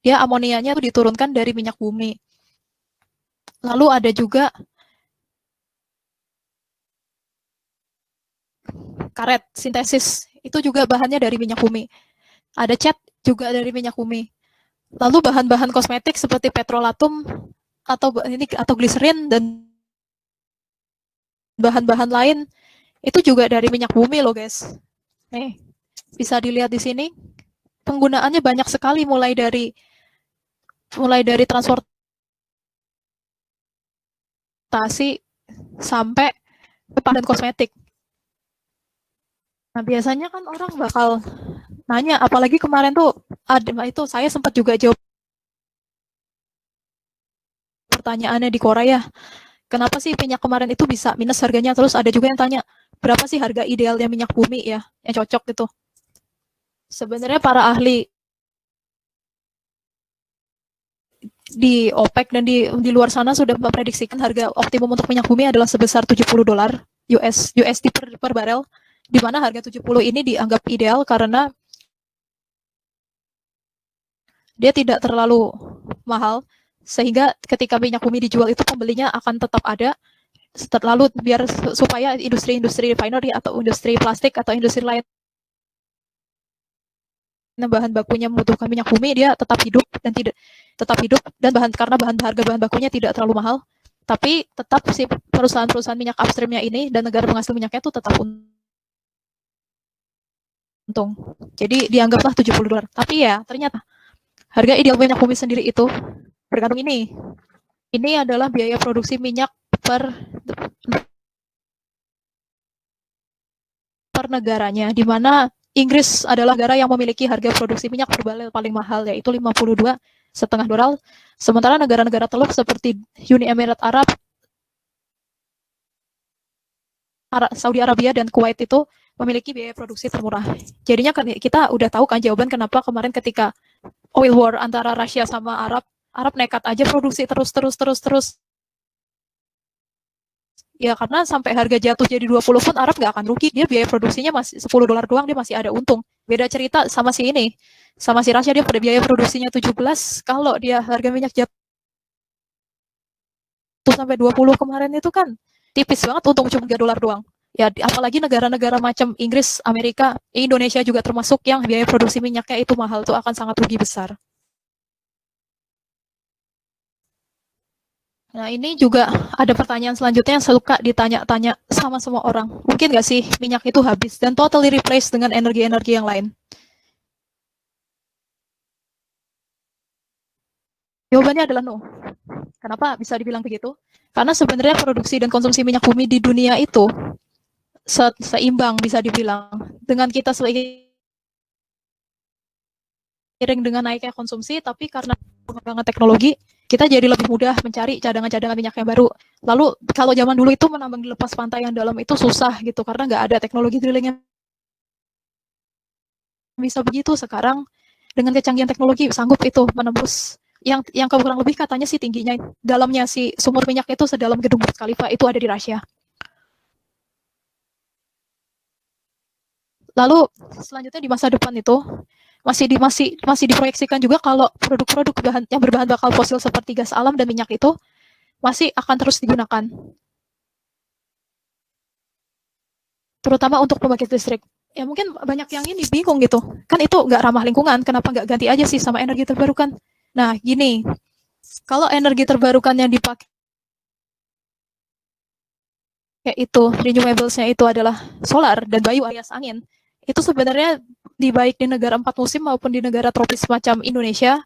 Dia amonianya itu diturunkan dari minyak bumi. Lalu ada juga karet sintesis, itu juga bahannya dari minyak bumi. Ada cat juga dari minyak bumi. Lalu bahan-bahan kosmetik seperti petrolatum atau gliserin dan bahan-bahan lain itu juga dari minyak bumi loh guys. Nih, bisa dilihat di sini. Penggunaannya banyak sekali mulai dari transportasi sampai bahan kosmetik. Nah, biasanya kan orang bakal nanya, apalagi kemarin tuh itu saya sempat juga jawab pertanyaannya di Korea. Kenapa sih minyak kemarin itu bisa minus harganya? Terus ada juga yang tanya, berapa sih harga idealnya minyak bumi ya yang cocok gitu? Sebenarnya para ahli di OPEC dan di luar sana sudah memprediksikan harga optimum untuk minyak bumi adalah sebesar $70 USD per barel, di mana harga 70 ini dianggap ideal karena dia tidak terlalu mahal, sehingga ketika minyak bumi dijual itu pembelinya akan tetap ada. Lalu supaya industri-industri refinery atau industri plastik atau industri lain bahan bakunya membutuhkan minyak bumi, dia tetap hidup dan karena harga bahan bakunya tidak terlalu mahal, tapi tetap si perusahaan-perusahaan minyak upstreamnya ini dan negara penghasil minyaknya itu tetap untung. Jadi dianggaplah $70. Tapi ya ternyata harga ideal minyak bumi sendiri itu bergantung ini. Ini adalah biaya produksi minyak per negaranya, di mana Inggris adalah negara yang memiliki harga produksi minyak per barel paling mahal, yaitu $52,5. Sementara negara-negara Teluk seperti Uni Emirat Arab, Saudi Arabia, dan Kuwait itu memiliki biaya produksi termurah. Jadinya kita udah tahu kan jawaban kenapa kemarin ketika oil war antara Rusia sama Arab nekat aja produksi terus. Ya karena sampai harga jatuh jadi 20 pun Arab nggak akan rugi, dia biaya produksinya masih $10 doang, dia masih ada untung. Beda cerita sama si Rusia, dia pada biaya produksinya 17, kalau dia harga minyak jatuh sampai 20 kemarin itu kan tipis banget, untung cuma $3 doang. Ya apalagi negara-negara macam Inggris, Amerika, Indonesia juga termasuk yang biaya produksi minyaknya itu mahal, tuh akan sangat rugi besar. Nah, ini juga ada pertanyaan selanjutnya yang suka ditanya-tanya sama semua orang. Mungkin nggak sih minyak itu habis dan totally replace dengan energi-energi yang lain? Jawabannya adalah no. Kenapa bisa dibilang begitu? Karena sebenarnya produksi dan konsumsi minyak bumi di dunia itu seimbang bisa dibilang. Dengan kita seiring dengan naiknya konsumsi, tapi karena pengembangan teknologi, kita jadi lebih mudah mencari cadangan-cadangan minyak yang baru. Lalu kalau zaman dulu itu menambang di lepas pantai yang dalam itu susah gitu, karena nggak ada teknologi drilling yang bisa begitu. Sekarang dengan kecanggihan teknologi sanggup itu menembus yang kurang lebih katanya sih tingginya dalamnya si sumur minyak itu sedalam gedung Burj Khalifa itu ada di Rusia. Lalu selanjutnya di masa depan itu masih diproyeksikan juga kalau produk-produk yang berbahan bakal fosil seperti gas alam dan minyak itu masih akan terus digunakan. terutama untuk pembangkit listrik. Ya mungkin banyak yang ini bingung gitu, kan itu nggak ramah lingkungan, kenapa nggak ganti aja sih sama energi terbarukan? Nah gini, kalau energi terbarukan yang dipakai itu renewables-nya itu adalah solar dan bayu alias angin, itu sebenarnya baik di negara 4 musim maupun di negara tropis macam Indonesia,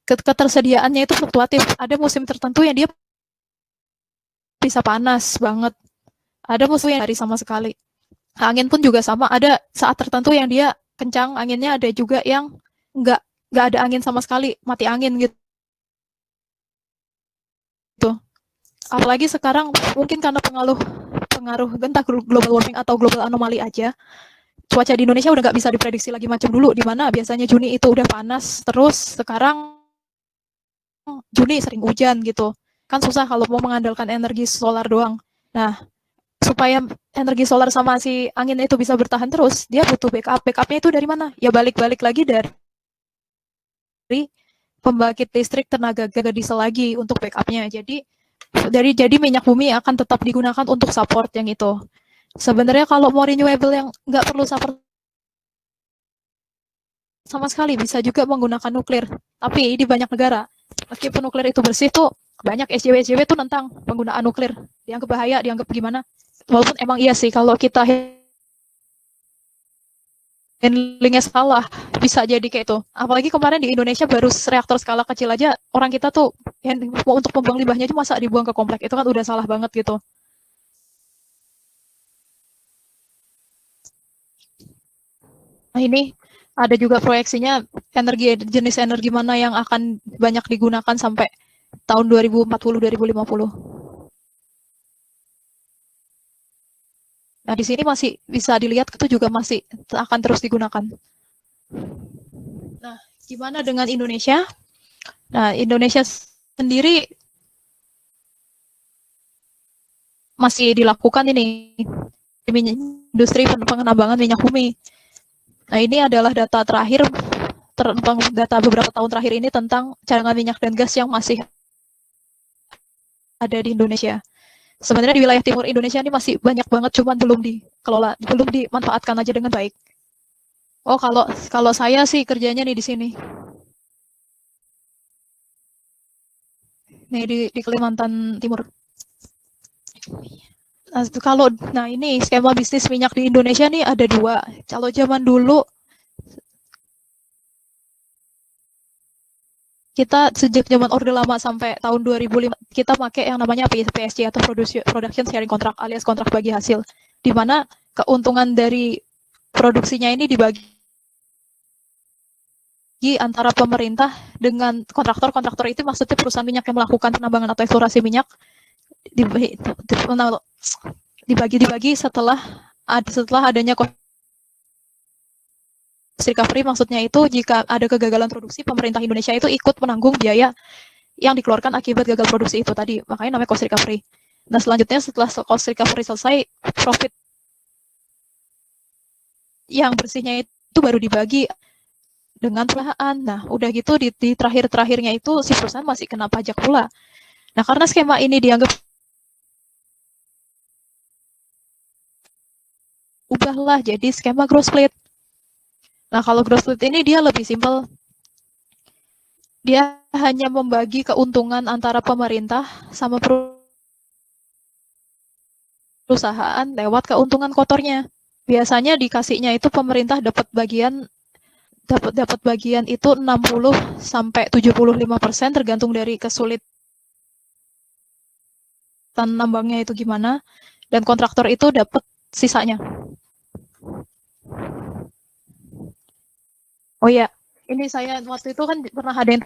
ketersediaannya itu fluktuatif. Ada musim tertentu yang dia bisa panas banget, ada musim yang hari sama sekali. Angin pun juga sama, ada saat tertentu yang dia kencang anginnya, ada juga yang nggak nggak ada angin sama sekali, mati angin gitu. Apalagi sekarang mungkin karena pengaruh entah global warming atau global anomali aja, cuaca di Indonesia udah nggak bisa diprediksi lagi macam dulu, di mana biasanya Juni itu udah panas terus, sekarang Juni sering hujan gitu. Kan susah kalau mau mengandalkan energi solar doang. Nah, supaya energi solar sama si angin itu bisa bertahan terus, dia butuh backup. Backupnya itu dari mana? Ya balik-balik lagi dari pembangkit listrik tenaga gas diesel lagi untuk backupnya. Jadi minyak bumi akan tetap digunakan untuk support yang itu. Sebenarnya kalau mau renewable yang nggak perlu support sama sekali, bisa juga menggunakan nuklir. Tapi di banyak negara, meskipun nuklir itu bersih tuh, banyak SJW tuh tentang penggunaan nuklir. Dianggap bahaya, dianggap gimana. Walaupun emang iya sih, kalau kita handlingnya salah, bisa jadi kayak itu. Apalagi kemarin di Indonesia baru reaktor skala kecil aja, orang kita tuh untuk membuang limbahnya itu masa dibuang ke komplek, itu kan udah salah banget gitu. Nah ini ada juga proyeksinya jenis energi mana yang akan banyak digunakan sampai tahun 2040-2050. Nah di sini masih bisa dilihat itu juga masih akan terus digunakan. Nah gimana dengan Indonesia? Nah Indonesia sendiri masih dilakukan ini industri penambangan minyak bumi. Nah ini adalah data terakhir, data beberapa tahun terakhir ini tentang cadangan minyak dan gas yang masih ada di Indonesia. Sebenarnya di wilayah timur Indonesia ini masih banyak banget, cuman belum dikelola, belum dimanfaatkan aja dengan baik. Oh kalau saya sih kerjanya nih di sini, nih di Kalimantan Timur. Nah ini skema bisnis minyak di Indonesia nih ada dua. Kalau zaman dulu kita sejak zaman Orde Lama sampai tahun 2005 kita pakai yang namanya PSC atau Production Sharing Contract alias kontrak bagi hasil, di mana keuntungan dari produksinya ini dibagi antara pemerintah dengan kontraktor. Kontraktor itu maksudnya perusahaan minyak yang melakukan penambangan atau eksplorasi minyak, dibagi setelah adanya cost recovery. Maksudnya itu jika ada kegagalan produksi, pemerintah Indonesia itu ikut menanggung biaya yang dikeluarkan akibat gagal produksi itu tadi, makanya namanya cost recovery. Nah selanjutnya setelah cost recovery selesai, profit yang bersihnya itu baru dibagi dengan perusahaan. Nah udah gitu di terakhirnya itu si perusahaan masih kena pajak pula. Nah karena skema ini dianggap ubahlah jadi skema gross split. Nah kalau gross split ini dia lebih simpel, dia hanya membagi keuntungan antara pemerintah sama perusahaan lewat keuntungan kotornya. Biasanya dikasihnya itu pemerintah dapat bagian itu 60 sampai 75% tergantung dari kesulitan nambangnya itu gimana, dan kontraktor itu dapat sisanya. Oh iya, ini saya waktu itu kan pernah ada yang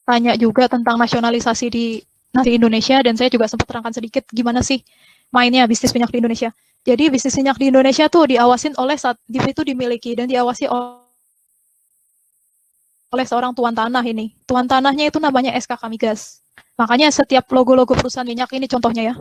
tanya juga tentang nasionalisasi di Indonesia, dan saya juga sempat terangkan sedikit gimana sih mainnya bisnis minyak di Indonesia. Jadi bisnis minyak di Indonesia tuh diawasin oleh itu dimiliki dan diawasi oleh seorang tuan tanah ini. Tuan tanahnya itu namanya SKK Migas. Makanya setiap logo-logo perusahaan minyak ini contohnya ya.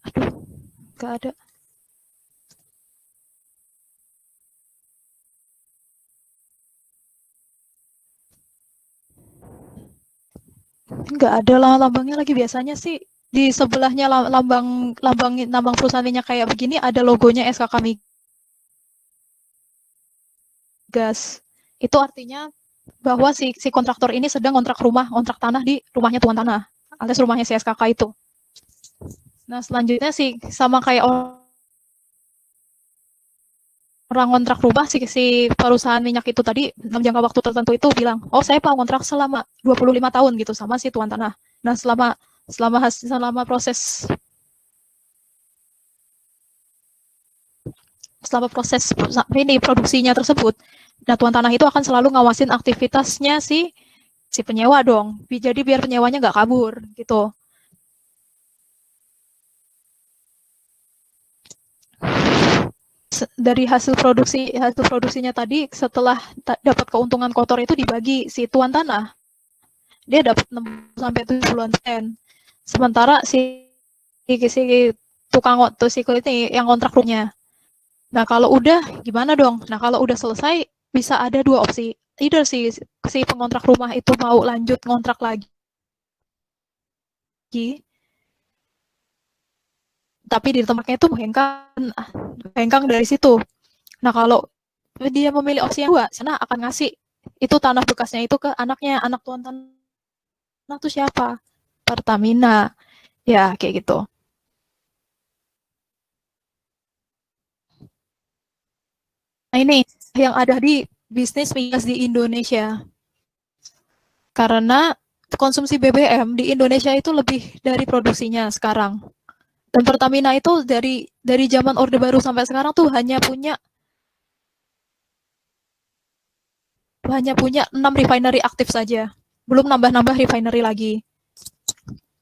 Aduh, nggak ada. Nggak ada lambangnya lagi, biasanya sih di sebelahnya lambang perusahaan minyak kayak begini ada logonya SKK Migas. Itu artinya bahwa si kontraktor ini sedang kontrak tanah di rumahnya tuan tanah, alias rumahnya si SKK itu. Nah, selanjutnya sih sama kayak orang kontrak rumah, si perusahaan minyak itu tadi dalam jangka waktu tertentu itu bilang, oh saya mau kontrak selama 25 tahun gitu sama si tuan tanah. Nah, selama proses ini produksinya tersebut, nah tuan tanah itu akan selalu ngawasin aktivitasnya si penyewa dong. Jadi biar penyewanya nggak kabur gitu. Dari hasil produksinya tadi, setelah dapat keuntungan kotor itu dibagi si tuan tanah, dia dapat 60-70%. Sementara si tukang ini yang kontrak rumahnya. Nah, kalau udah gimana dong? Nah, kalau udah selesai bisa ada dua opsi. Either si pengontrak rumah itu mau lanjut ngontrak lagi, tapi di tempatnya itu hengkang dari situ. Nah, kalau dia memilih opsi yang kedua, sana akan ngasih itu tanah bekasnya itu ke anaknya. Anak tuan tanah itu siapa? Pertamina. Ya, kayak gitu. Nah, ini yang ada di bisnis migas di Indonesia. Karena konsumsi BBM di Indonesia itu lebih dari produksinya sekarang. Dan Pertamina itu dari zaman Orde Baru sampai sekarang tuh hanya punya 6 refinery aktif saja. Belum nambah-nambah refinery lagi.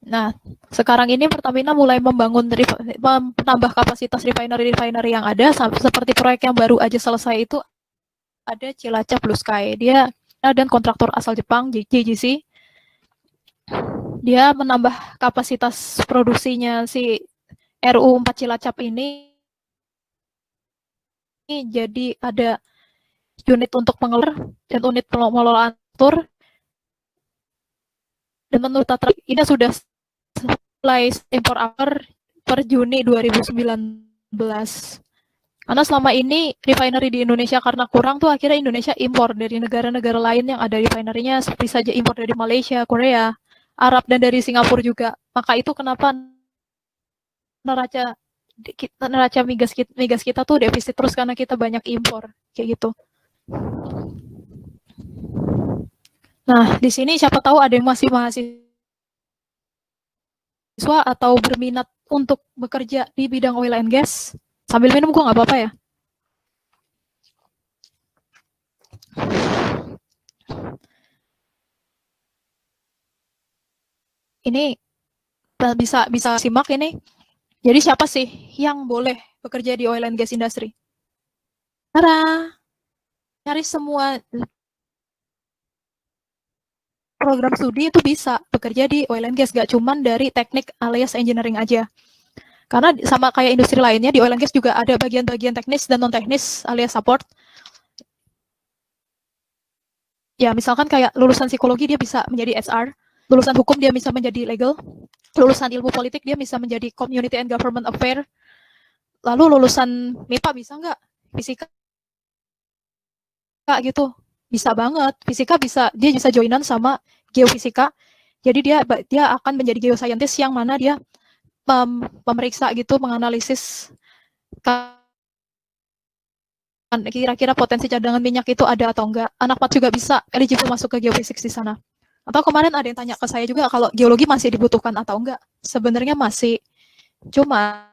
Nah, sekarang ini Pertamina mulai menambah kapasitas refinery yang ada, seperti proyek yang baru aja selesai itu ada Cilacap Blue Sky. Dia dan kontraktor asal Jepang, JGC. Dia menambah kapasitas produksinya si RU 4 Cilacap ini jadi ada unit untuk pengelola dan unit pengelolaan tur. Dan menurut Tatra ini sudah mulai impor per Juni 2019. Karena selama ini refinery di Indonesia karena kurang tuh akhirnya Indonesia impor dari negara-negara lain yang ada refinery-nya, seperti saja impor dari Malaysia, Korea, Arab, dan dari Singapura juga. Maka itu kenapa neraca migas kita tuh defisit terus karena kita banyak impor kayak gitu. Nah, di sini siapa tahu ada yang masih mahasiswa atau berminat untuk bekerja di bidang oil and gas. Sambil minum gue nggak apa-apa ya. Ini bisa simak ini. Jadi siapa sih yang boleh bekerja di oil and gas industry? Nyaris semua program studi itu bisa bekerja di oil and gas, gak cuman dari teknik alias engineering aja. Karena sama kayak industri lainnya, di oil and gas juga ada bagian-bagian teknis dan non-teknis alias support. Ya, misalkan kayak lulusan psikologi dia bisa menjadi HR, lulusan hukum dia bisa menjadi legal, lulusan ilmu politik dia bisa menjadi community and government affair, lalu lulusan MIPA bisa nggak? Fisika gitu, bisa banget. Fisika dia bisa joinan sama geofisika, jadi dia akan menjadi geoscientist yang mana dia memeriksa gitu, menganalisis kira-kira potensi cadangan minyak itu ada atau enggak. Anak mat juga bisa eligible masuk ke geofisik di sana. Atau kemarin ada yang tanya ke saya juga kalau geologi masih dibutuhkan atau enggak. Sebenarnya masih. Cuma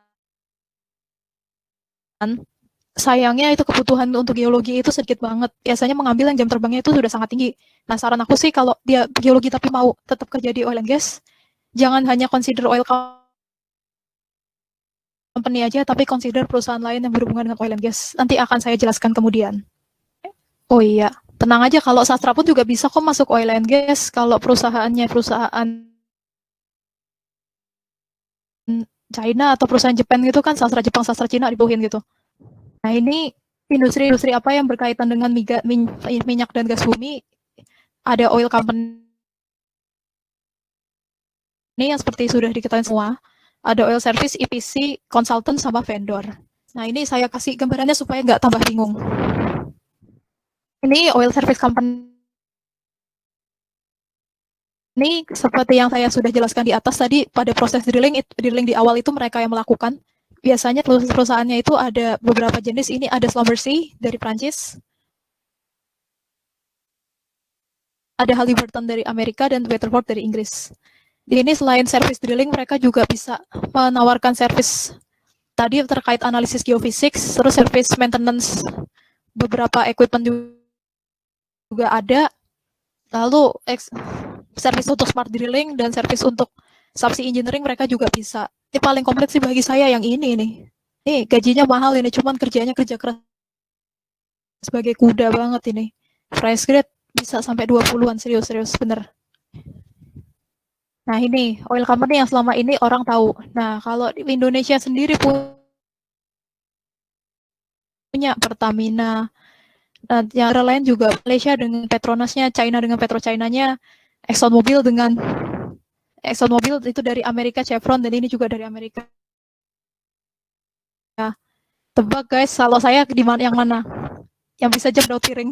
sayangnya itu kebutuhan untuk geologi itu sedikit banget. Biasanya mengambil yang jam terbangnya itu sudah sangat tinggi. Nah, saran aku sih kalau dia geologi tapi mau tetap kerja di oil and gas, jangan hanya consider oil company aja, tapi consider perusahaan lain yang berhubungan dengan oil and gas. Nanti akan saya jelaskan kemudian. Oh iya, tenang aja, kalau sastra pun juga bisa kok masuk oil and gas. Kalau perusahaannya perusahaan China atau perusahaan Jepang gitu kan, sastra Jepang, sastra Cina dibuhin gitu. Nah, ini industri apa yang berkaitan dengan minyak dan gas bumi. Ada oil company ini yang seperti sudah diketahui semua, ada oil service, EPC, consultant, sama vendor. Nah, ini saya kasih gambarannya supaya nggak tambah bingung. Ini oil service company. Ini seperti yang saya sudah jelaskan di atas tadi, pada proses drilling di awal itu mereka yang melakukan. Biasanya perusahaannya itu ada beberapa jenis. Ini ada Schlumberger dari Prancis, ada Halliburton dari Amerika, dan Weatherford dari Inggris. Di ini selain service drilling, mereka juga bisa menawarkan service tadi terkait analisis geofisik, terus service maintenance beberapa equipment juga ada. Lalu service untuk smart drilling dan service untuk subsea engineering mereka juga bisa. Ini paling komplit sih bagi saya yang ini nih. Ini gajinya mahal ini, cuman kerjanya kerja keras sebagai kuda banget ini. Price grade bisa sampai 20-an, serius bener. Nah, ini oil company yang selama ini orang tahu. Nah, kalau di Indonesia sendiri punya Pertamina, yang lain juga, Malaysia dengan Petronasnya, China dengan PetroChina-nya, ExxonMobil itu dari Amerika, Chevron, dan ini juga dari Amerika. Ya, tebak guys, kalau saya di mana yang mana? Yang bisa jam piring.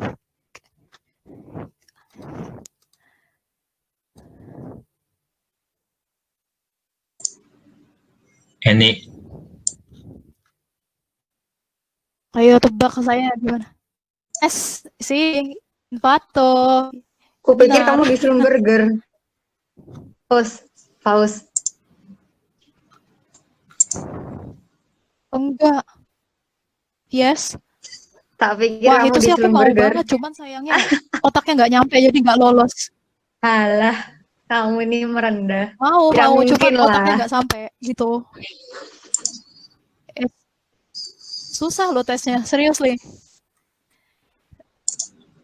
Eni. Ayo tebak ke saya gimana? Si Pato. Kupikir Benar. kamu di Schlumberger. Faust. Enggak. Yes. Tak pikir Wah, kamu itu di sih aku mau Schlumberger. banget, cuman sayangnya otaknya nggak nyampe, jadi nggak lolos. Alah, kamu ini merendah. Mau, Tidak cuman mungkin otaknya lah. nggak sampai, gitu. Susah loh tesnya, seriously.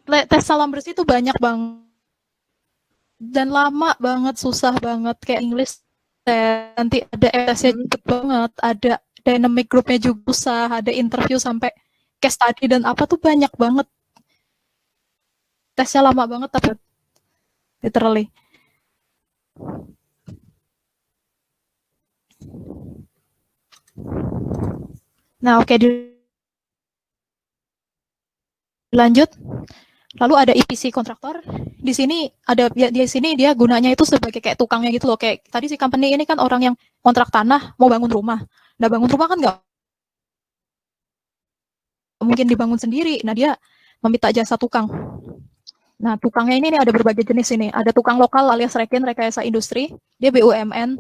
Tes salam bersih itu banyak banget. Dan lama banget, susah banget. Kayak English, nanti ada tesnya cepet banget, ada dynamic groupnya juga susah, ada interview sampai case study dan apa tuh banyak banget. Tesnya lama banget, tapi literally. Nah, oke, dilanjut. Lalu ada EPC kontraktor. Di sini dia gunanya itu sebagai kayak tukangnya gitu loh. Kayak tadi si company ini kan orang yang kontrak tanah mau bangun rumah. Nah, bangun rumah kan nggak mungkin dibangun sendiri. Nah, dia meminta jasa tukang. Nah, tukangnya ini ada berbagai jenis ini. Ada tukang lokal alias reken, rekayasa industri. Dia BUMN.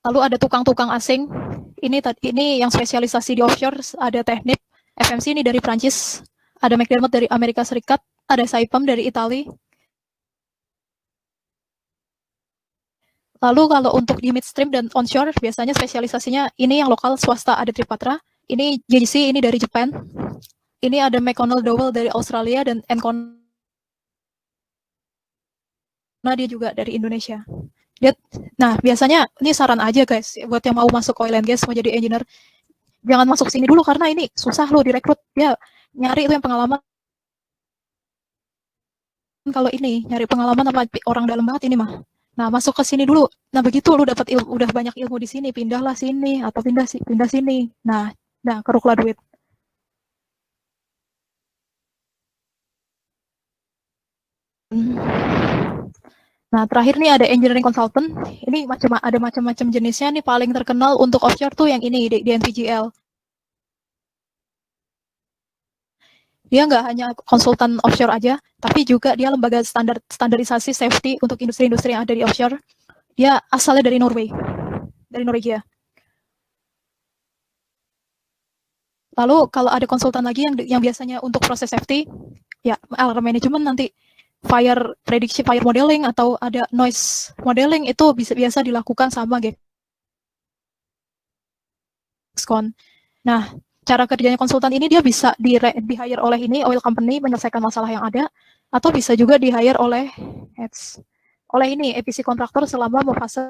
Lalu ada tukang-tukang asing. Ini yang spesialisasi di offshore, ada teknik. FMC ini dari Prancis, ada McDermott dari Amerika Serikat, ada Saipem dari Italia. Lalu kalau untuk di midstream dan onshore, biasanya spesialisasinya ini yang lokal swasta, ada Tripatra. Ini JGC, ini dari Jepang. Ini ada McConnell Dowell dari Australia, dan Encona dia juga dari Indonesia. Nah, biasanya ini saran aja guys, buat yang mau masuk oil and gas, mau jadi engineer, jangan masuk sini dulu karena ini susah loh direkrut. Dia nyari itu yang pengalaman. Kalau ini nyari pengalaman sama orang dalam banget ini mah. Nah, masuk ke sini dulu. Nah, begitu lu dapat udah banyak ilmu di sini, pindahlah sini atau pindah sini. Nah, keruklah duit. Nah, terakhir nih ada engineering consultant. Ini ada macam-macam jenisnya nih. Paling terkenal untuk offshore tuh yang ini, di NVGL. Dia nggak hanya konsultan offshore aja, tapi juga dia lembaga standarisasi safety untuk industri-industri yang ada di offshore. Dia asalnya dari Norwegia. Lalu kalau ada konsultan lagi yang biasanya untuk proses safety, ya alarm management, nanti fire prediction, fire modeling, atau ada noise modeling, itu biasa dilakukan sama Gexcon. Nah, cara kerjanya konsultan ini dia bisa di-hire oleh oil company menyelesaikan masalah yang ada, atau bisa juga di-hire oleh EPC kontraktor selama fase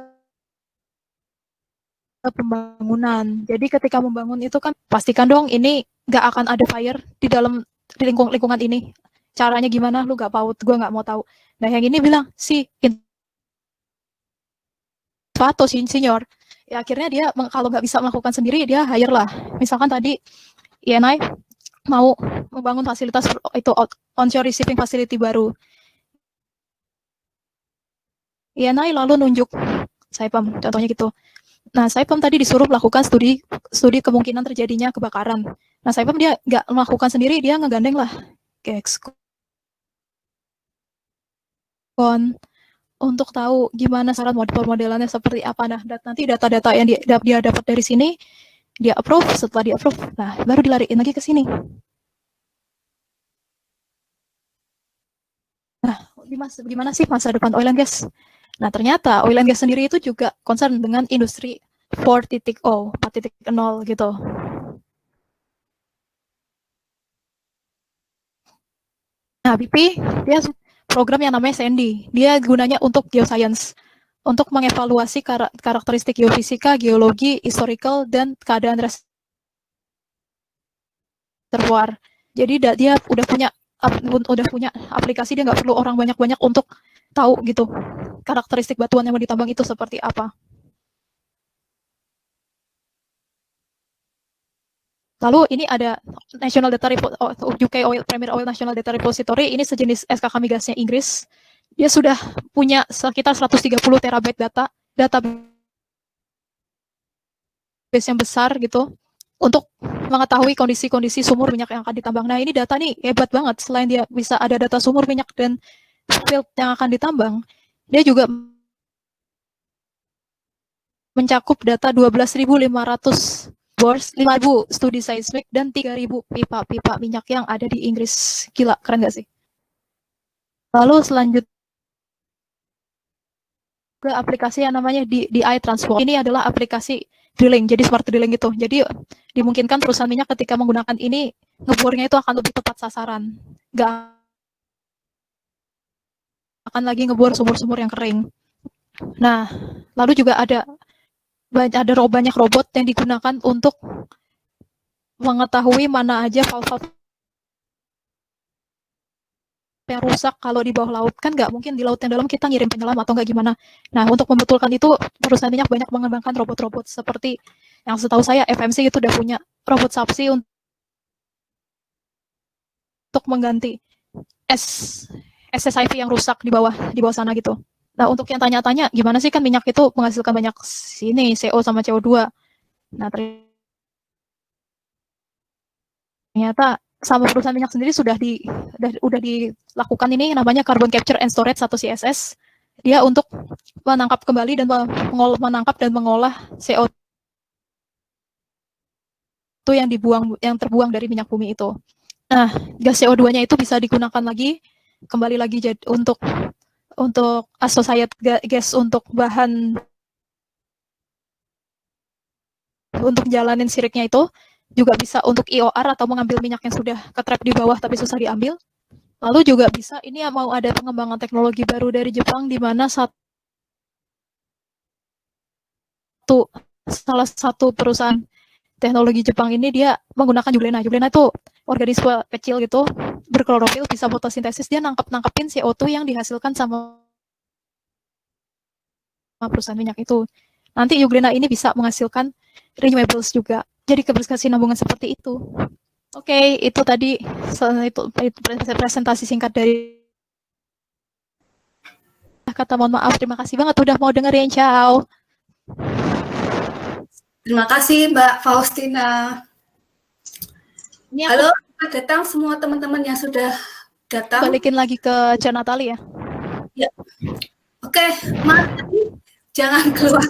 pembangunan. Jadi ketika membangun itu kan pastikan dong ini nggak akan ada fire di lingkungan ini. caranya gimana, lu gak paut, gue gak mau tahu. Nah yang ini bilang si Vato senior, ya akhirnya dia kalau nggak bisa melakukan sendiri dia hire lah. Misalkan tadi INI mau membangun fasilitas itu onshore receiving facility baru. INI lalu nunjuk Saipem, contohnya gitu. Nah, Saipem tadi disuruh melakukan studi kemungkinan terjadinya kebakaran. Nah, Saipem dia nggak melakukan sendiri, dia ngegandeng lah Gexcon untuk tahu gimana saran modelannya seperti apa. Nah, nanti data-data yang dia dapat dari sini, dia approve, setelah dia approve, nah baru dilariin lagi ke sini. Nah, gimana sih masa depan oil and gas? Nah, ternyata oil and gas sendiri itu juga concern dengan industri 4.0 gitu. Nah, BP dia program yang namanya SANDY. Dia gunanya untuk geoscience, untuk mengevaluasi karakteristik geofisika, geologi, historical, dan keadaan reservoir. Jadi dia udah punya aplikasi, dia nggak perlu orang banyak-banyak untuk tahu gitu karakteristik batuan yang mau ditambang itu seperti apa. Lalu ini ada National Data UK Oil Premier Oil National Data Repository, ini sejenis SKK migasnya Inggris. Dia sudah punya sekitar 130 terabyte database yang besar gitu untuk mengetahui kondisi-kondisi sumur minyak yang akan ditambang. Nah, ini data nih hebat banget. Selain dia bisa ada data sumur minyak dan field yang akan ditambang, dia juga mencakup data 12.500 bores, 5.000 studi seismik, dan 3.000 pipa-pipa minyak yang ada di Inggris. Gila, keren gak sih? Lalu selanjutnya aplikasi yang namanya DI Transport. Ini adalah aplikasi drilling, jadi smart drilling gitu. Jadi dimungkinkan perusahaan minyak ketika menggunakan ini, ngebornya itu akan lebih tepat sasaran. Gak akan lagi ngebor sumur-sumur yang kering. Nah, lalu juga ada banyak robot yang digunakan untuk mengetahui mana aja valve yang rusak kalau di bawah laut. Kan nggak mungkin di laut yang dalam kita ngirim penyelam atau nggak gimana. Nah, untuk membetulkan itu, perusahaan minyak banyak mengembangkan robot-robot seperti yang setahu saya FMC itu udah punya robot subsea untuk mengganti SSIV yang rusak di bawah sana gitu. Nah, untuk yang tanya-tanya, gimana sih kan minyak itu menghasilkan banyak CO sama CO2. Nah, ternyata sama perusahaan minyak sendiri sudah dilakukan ini namanya Carbon Capture and Storage atau CSS. Dia untuk menangkap kembali dan mengolah CO2 yang terbuang dari minyak bumi itu. Nah, gas CO2-nya itu bisa digunakan lagi kembali lagi untuk associated gas untuk bahan untuk jalanin siriknya itu, juga bisa untuk IOR atau mengambil minyak yang sudah ketrap di bawah tapi susah diambil. Lalu juga bisa, ini mau ada pengembangan teknologi baru dari Jepang di mana salah satu perusahaan teknologi Jepang ini dia menggunakan Juglena. Juglena itu organisme kecil gitu, berklorofil, bisa fotosintesis, dia nangkepin CO2 yang dihasilkan sama perusahaan minyak itu. Nanti Juglena ini bisa menghasilkan renewables juga. Jadi keberkesinambungan seperti itu. Oke, itu tadi itu presentasi singkat dari kata mohon maaf. Terima kasih banget udah mau dengerin. Ciao. Terima kasih Mbak Faustina. Halo, datang semua teman-teman yang sudah datang. Balikin lagi ke Cak Natali ya. Ya. Oke, Mas Abi, jangan keluar.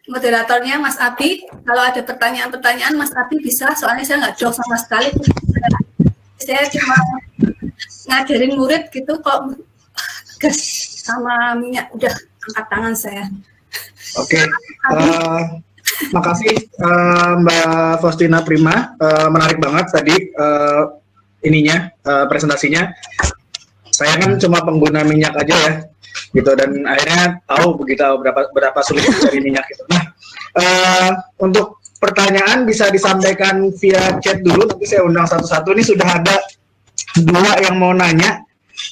Moderatornya Mas Abi, kalau ada pertanyaan-pertanyaan Mas Abi bisa, soalnya saya nggak jauh sama sekali. Saya cuma ngajarin murid gitu, kok gas sama minyak udah angkat tangan saya. Oke. Makasih Mbak Faustina Prima, menarik banget tadi presentasinya. Saya kan cuma pengguna minyak aja ya, gitu, dan akhirnya tahu berapa sulit mencari minyak itu. Nah, untuk pertanyaan bisa disampaikan via chat dulu, nanti saya undang satu-satu. Ini sudah ada dua yang mau nanya,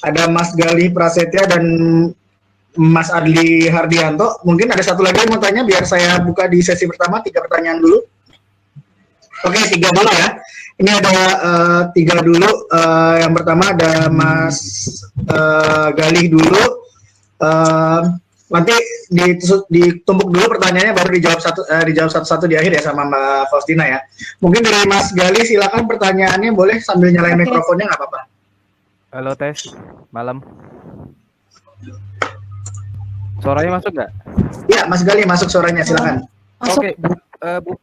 ada Mas Gali Prasetya dan Mas Adli Hardianto. Mungkin ada satu lagi yang mau tanya, biar saya buka di sesi pertama 3 pertanyaan dulu. Oke, 3 dulu ya. Ini ada 3 dulu. Yang pertama ada Mas Galih dulu. Nanti ditumpuk dulu pertanyaannya, baru dijawab satu-satu di akhir ya sama Mbak Faustina ya. Mungkin dari Mas Galih, silakan pertanyaannya, boleh sambil nyalain mikrofonnya, nggak apa-apa. Halo tes, malam. Suaranya masuk nggak? Ya, Mas Galih masuk suaranya, silakan. Masuk. Oke,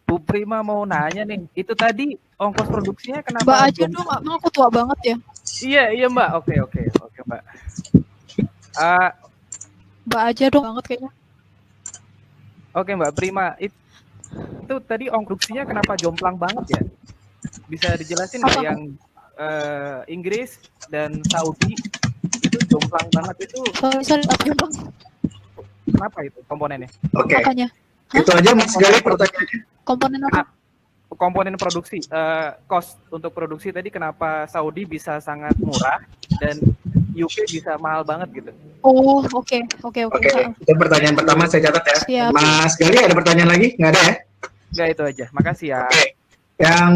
Bu Prima mau nanya nih. Itu tadi ongkos produksinya kenapa? Mbak aja dong, Mbak, aku tua banget ya. Iya Mbak. Oke Mbak. Mbak aja dong banget kayaknya. Oke Mbak Prima, itu tadi ongkos produksinya kenapa jomplang banget ya? Bisa dijelasin nggak Apa? yang Inggris dan Saudi itu jomplang banget itu? Sorry, apa ya, Bang? Kenapa itu komponennya? Oke, Makanya. itu aja Mas Galih pertanyaannya. Komponen apa? Komponen produksi, cost untuk produksi tadi kenapa Saudi bisa sangat murah dan UK bisa mahal banget gitu? Oh, oke. Oke, itu pertanyaan pertama saya catat ya. Siap. Mas Galih ada pertanyaan lagi? Nggak ada ya? Enggak, itu aja. Makasih ya. Oke. Yang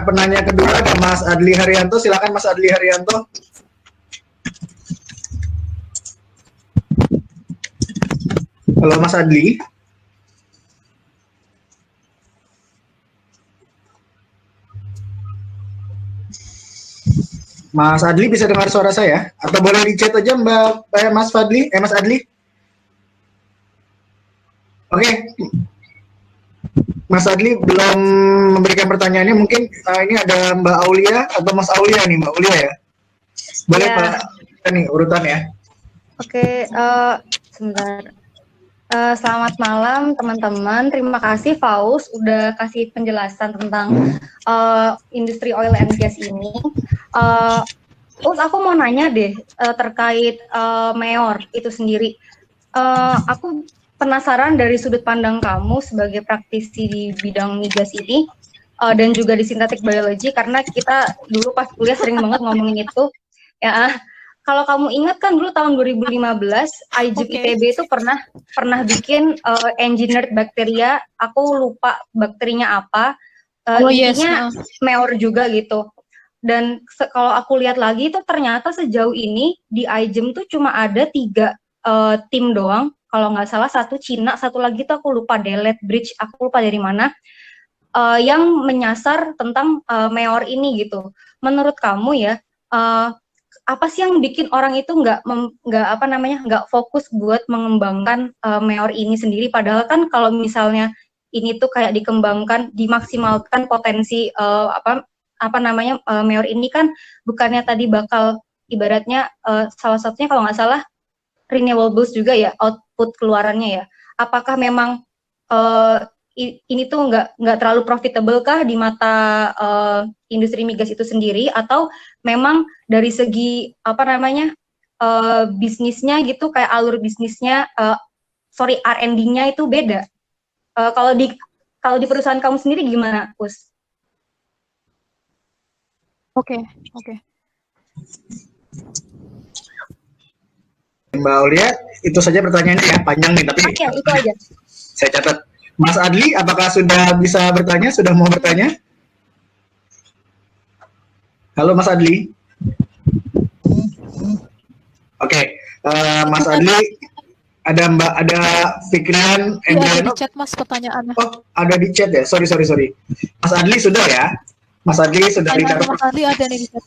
penanya kedua ada Mas Adli Haryanto. Silakan Mas Adli Haryanto. Halo Mas Adli. Mas Adli bisa dengar suara saya? Atau boleh di chat aja Mas Fadli? Mas Adli? Oke. Mas Adli belum memberikan pertanyaannya, mungkin ini ada Mbak Aulia atau Mas Aulia nih, Mbak Aulia ya? Boleh Ya. Pak, ini urutan ya. Oke, sebentar. Selamat malam teman-teman. Terima kasih Faus udah kasih penjelasan tentang industri oil and gas ini. Terus aku mau nanya deh terkait Meor itu sendiri. Aku penasaran dari sudut pandang kamu sebagai praktisi di bidang migas ini dan juga di synthetic biology, karena kita dulu pas kuliah sering banget ngomongin itu. Ya, kalau kamu ingat kan dulu tahun 2015 IJIP ITB itu pernah bikin engineered bacteria. Aku lupa bakterinya apa. Intinya Meor juga gitu. Dan kalau aku lihat lagi itu ternyata sejauh ini di IJIM tuh cuma ada 3 tim doang. Kalau nggak salah 1 Cina, 1 lagi tuh aku lupa, Delete Bridge, aku lupa dari mana, yang menyasar tentang Meor ini gitu. Menurut kamu ya, apa sih yang bikin orang itu nggak fokus buat mengembangkan Meor ini sendiri? Padahal kan kalau misalnya ini tuh kayak dikembangkan, dimaksimalkan potensi Meor ini kan bukannya tadi bakal ibaratnya salah satunya kalau nggak salah renewables juga ya, output keluarannya ya. Apakah memang ini tuh nggak terlalu profitable kah di mata industri migas itu sendiri, atau memang dari segi bisnisnya gitu, kayak alur bisnisnya, R&D-nya itu beda. Kalau di perusahaan kamu sendiri gimana, Us? Oke. Mbak Aulia, itu saja pertanyaannya ya, panjang nih tapi Oke, itu aja. saya catat. Mas Adli, apakah sudah bisa bertanya? Sudah mau bertanya? Halo Mas Adli. Oke, Mas Adli, ada Fikrian Iya, ada Endriano. di chat Mas pertanyaannya. Oh, ada di chat ya. Sorry. Mas Adli sudah ya? Mas Adli sudah Ada dicatat. Mas Adli ada nih di chat.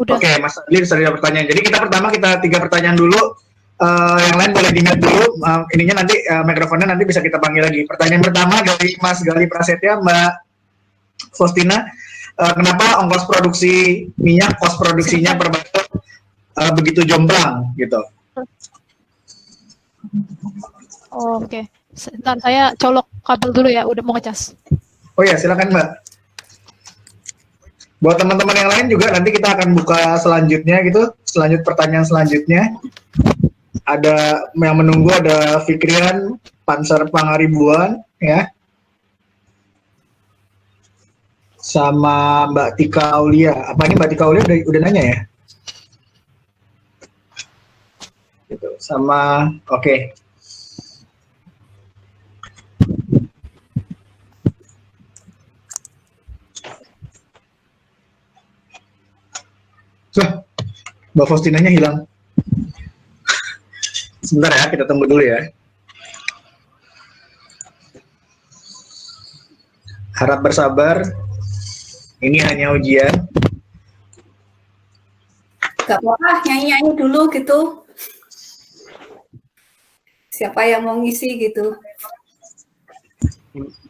Udah. Oke, Mas Adli sudah ada pertanyaan. Jadi kita 3 pertanyaan dulu. Yang lain boleh diingat dulu. Ininya nanti mikrofonnya nanti bisa kita panggil lagi. Pertanyaan pertama dari Mas Gali Prasetya, Mbak Faustina. Kenapa ongkos produksi minyak, kos produksinya per barrel begitu jomplang gitu? Oh, oke. Sebentar, saya colok kabel dulu ya, udah mau ngecas. Oh ya, silakan Mbak. Buat teman-teman yang lain juga nanti kita akan buka selanjutnya gitu, pertanyaan selanjutnya. Ada yang menunggu, ada Fikrian, Panser Pangaribuan, ya. sama Mbak Tika Aulia. Apa ini Mbak Tika Aulia udah nanya ya? Gitu. Sama, oke. Mbak Faustinanya hilang. Sebentar ya, kita tunggu dulu ya. Harap bersabar. Ini hanya ujian. Gak apa-apa, nyanyi-nyanyi dulu gitu. Siapa yang mau ngisi gitu?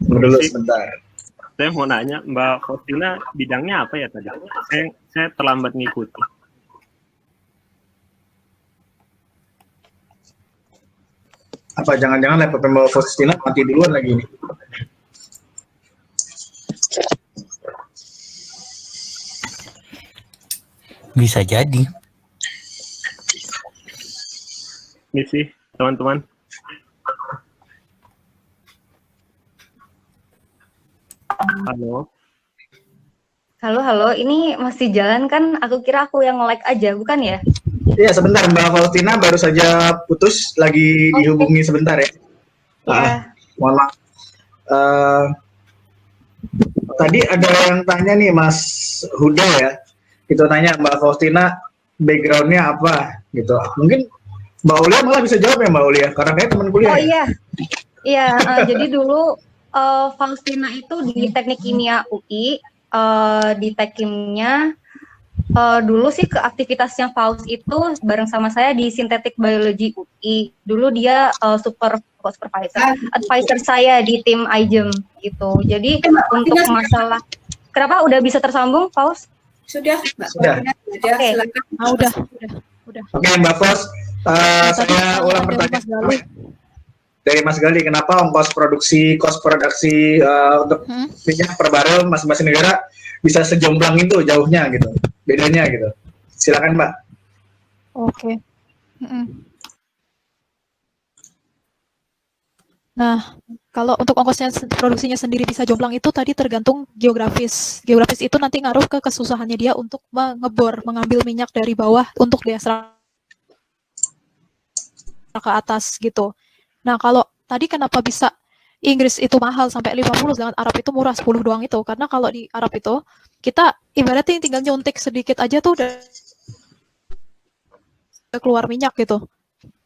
Tunggu dulu sebentar. Saya mau nanya, Mbak Faustina bidangnya apa ya tadi? Saya terlambat ngikuti. Apa jangan-jangan laptop Mbak Faustina mati duluan lagi nih? Bisa jadi. Ini sih, teman-teman. Halo. Halo, ini masih jalan kan? Aku kira aku yang nge-like aja, bukan ya? Iya, sebentar Mbak Faustina baru saja putus, lagi dihubungi sebentar ya. Mohon maaf. Tadi ada yang tanya nih Mas Huda ya, itu tanya Mbak Faustina backgroundnya apa gitu. Mungkin Mbak Aulia malah bisa jawab ya Mbak Aulia, karena kayak teman kuliah. Oh iya, jadi dulu Faustina itu di Teknik Kimia UI, di Tekimnya. Dulu sih ke aktivitasnya Faust itu bareng sama saya di Synthetic Biology UI. Dulu dia supervisor, advisor saya di tim IGEM gitu. Jadi untuk masalah, kenapa udah bisa tersambung, Faust? Sudah, Mbak. Sudah. Oke. Silakan. Udah. Oke Mbak Faust, saya ulang pertanyaan dari Mas Gali, kenapa ongkos produksi, kos produksi untuk minyak per barel masing-masing negara bisa sejomblang itu jauhnya gitu, bedanya gitu. Silakan Mbak. Oke. Nah, kalau untuk ongkosnya produksinya sendiri bisa jomplang itu tadi tergantung geografis. Geografis itu nanti ngaruh ke kesusahannya dia untuk mengambil minyak dari bawah untuk dia serap ke atas gitu. Nah, kalau tadi kenapa bisa Inggris itu mahal sampai 50, sedangkan Arab itu murah 10 doang itu? Karena kalau di Arab itu kita ibaratnya tinggal nyuntik sedikit aja tuh udah keluar minyak gitu.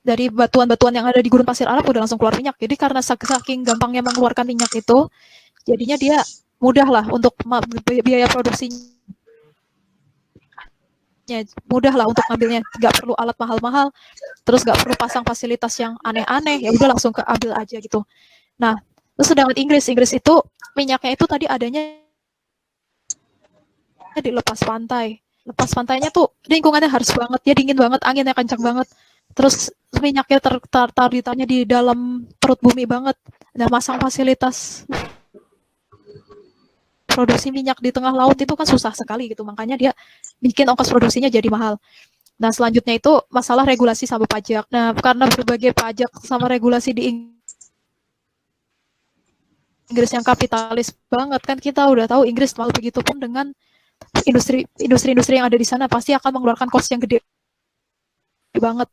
Dari batuan-batuan yang ada di gurun pasir Arab udah langsung keluar minyak. Jadi karena saking gampangnya mengeluarkan minyak itu, jadinya dia mudah lah untuk biaya produksinya. Mudah lah untuk ngambilnya, nggak perlu alat mahal-mahal, terus nggak perlu pasang fasilitas yang aneh-aneh, ya udah langsung keambil aja gitu. Nah, terus sedangkan Inggris itu minyaknya itu tadi adanya di lepas pantai. Lepas pantainya tuh lingkungannya harus banget, ya dingin banget, anginnya kencang banget. Terus minyaknya ditanya di dalam perut bumi banget. Nah, masang fasilitas produksi minyak di tengah laut itu kan susah sekali gitu. Makanya dia bikin ongkos produksinya jadi mahal. Nah, selanjutnya itu masalah regulasi sama pajak. Nah, karena berbagai pajak sama regulasi di Inggris yang kapitalis banget kan, kita udah tahu Inggris malah begitu pun dengan industri yang ada di sana pasti akan mengeluarkan cost yang gede banget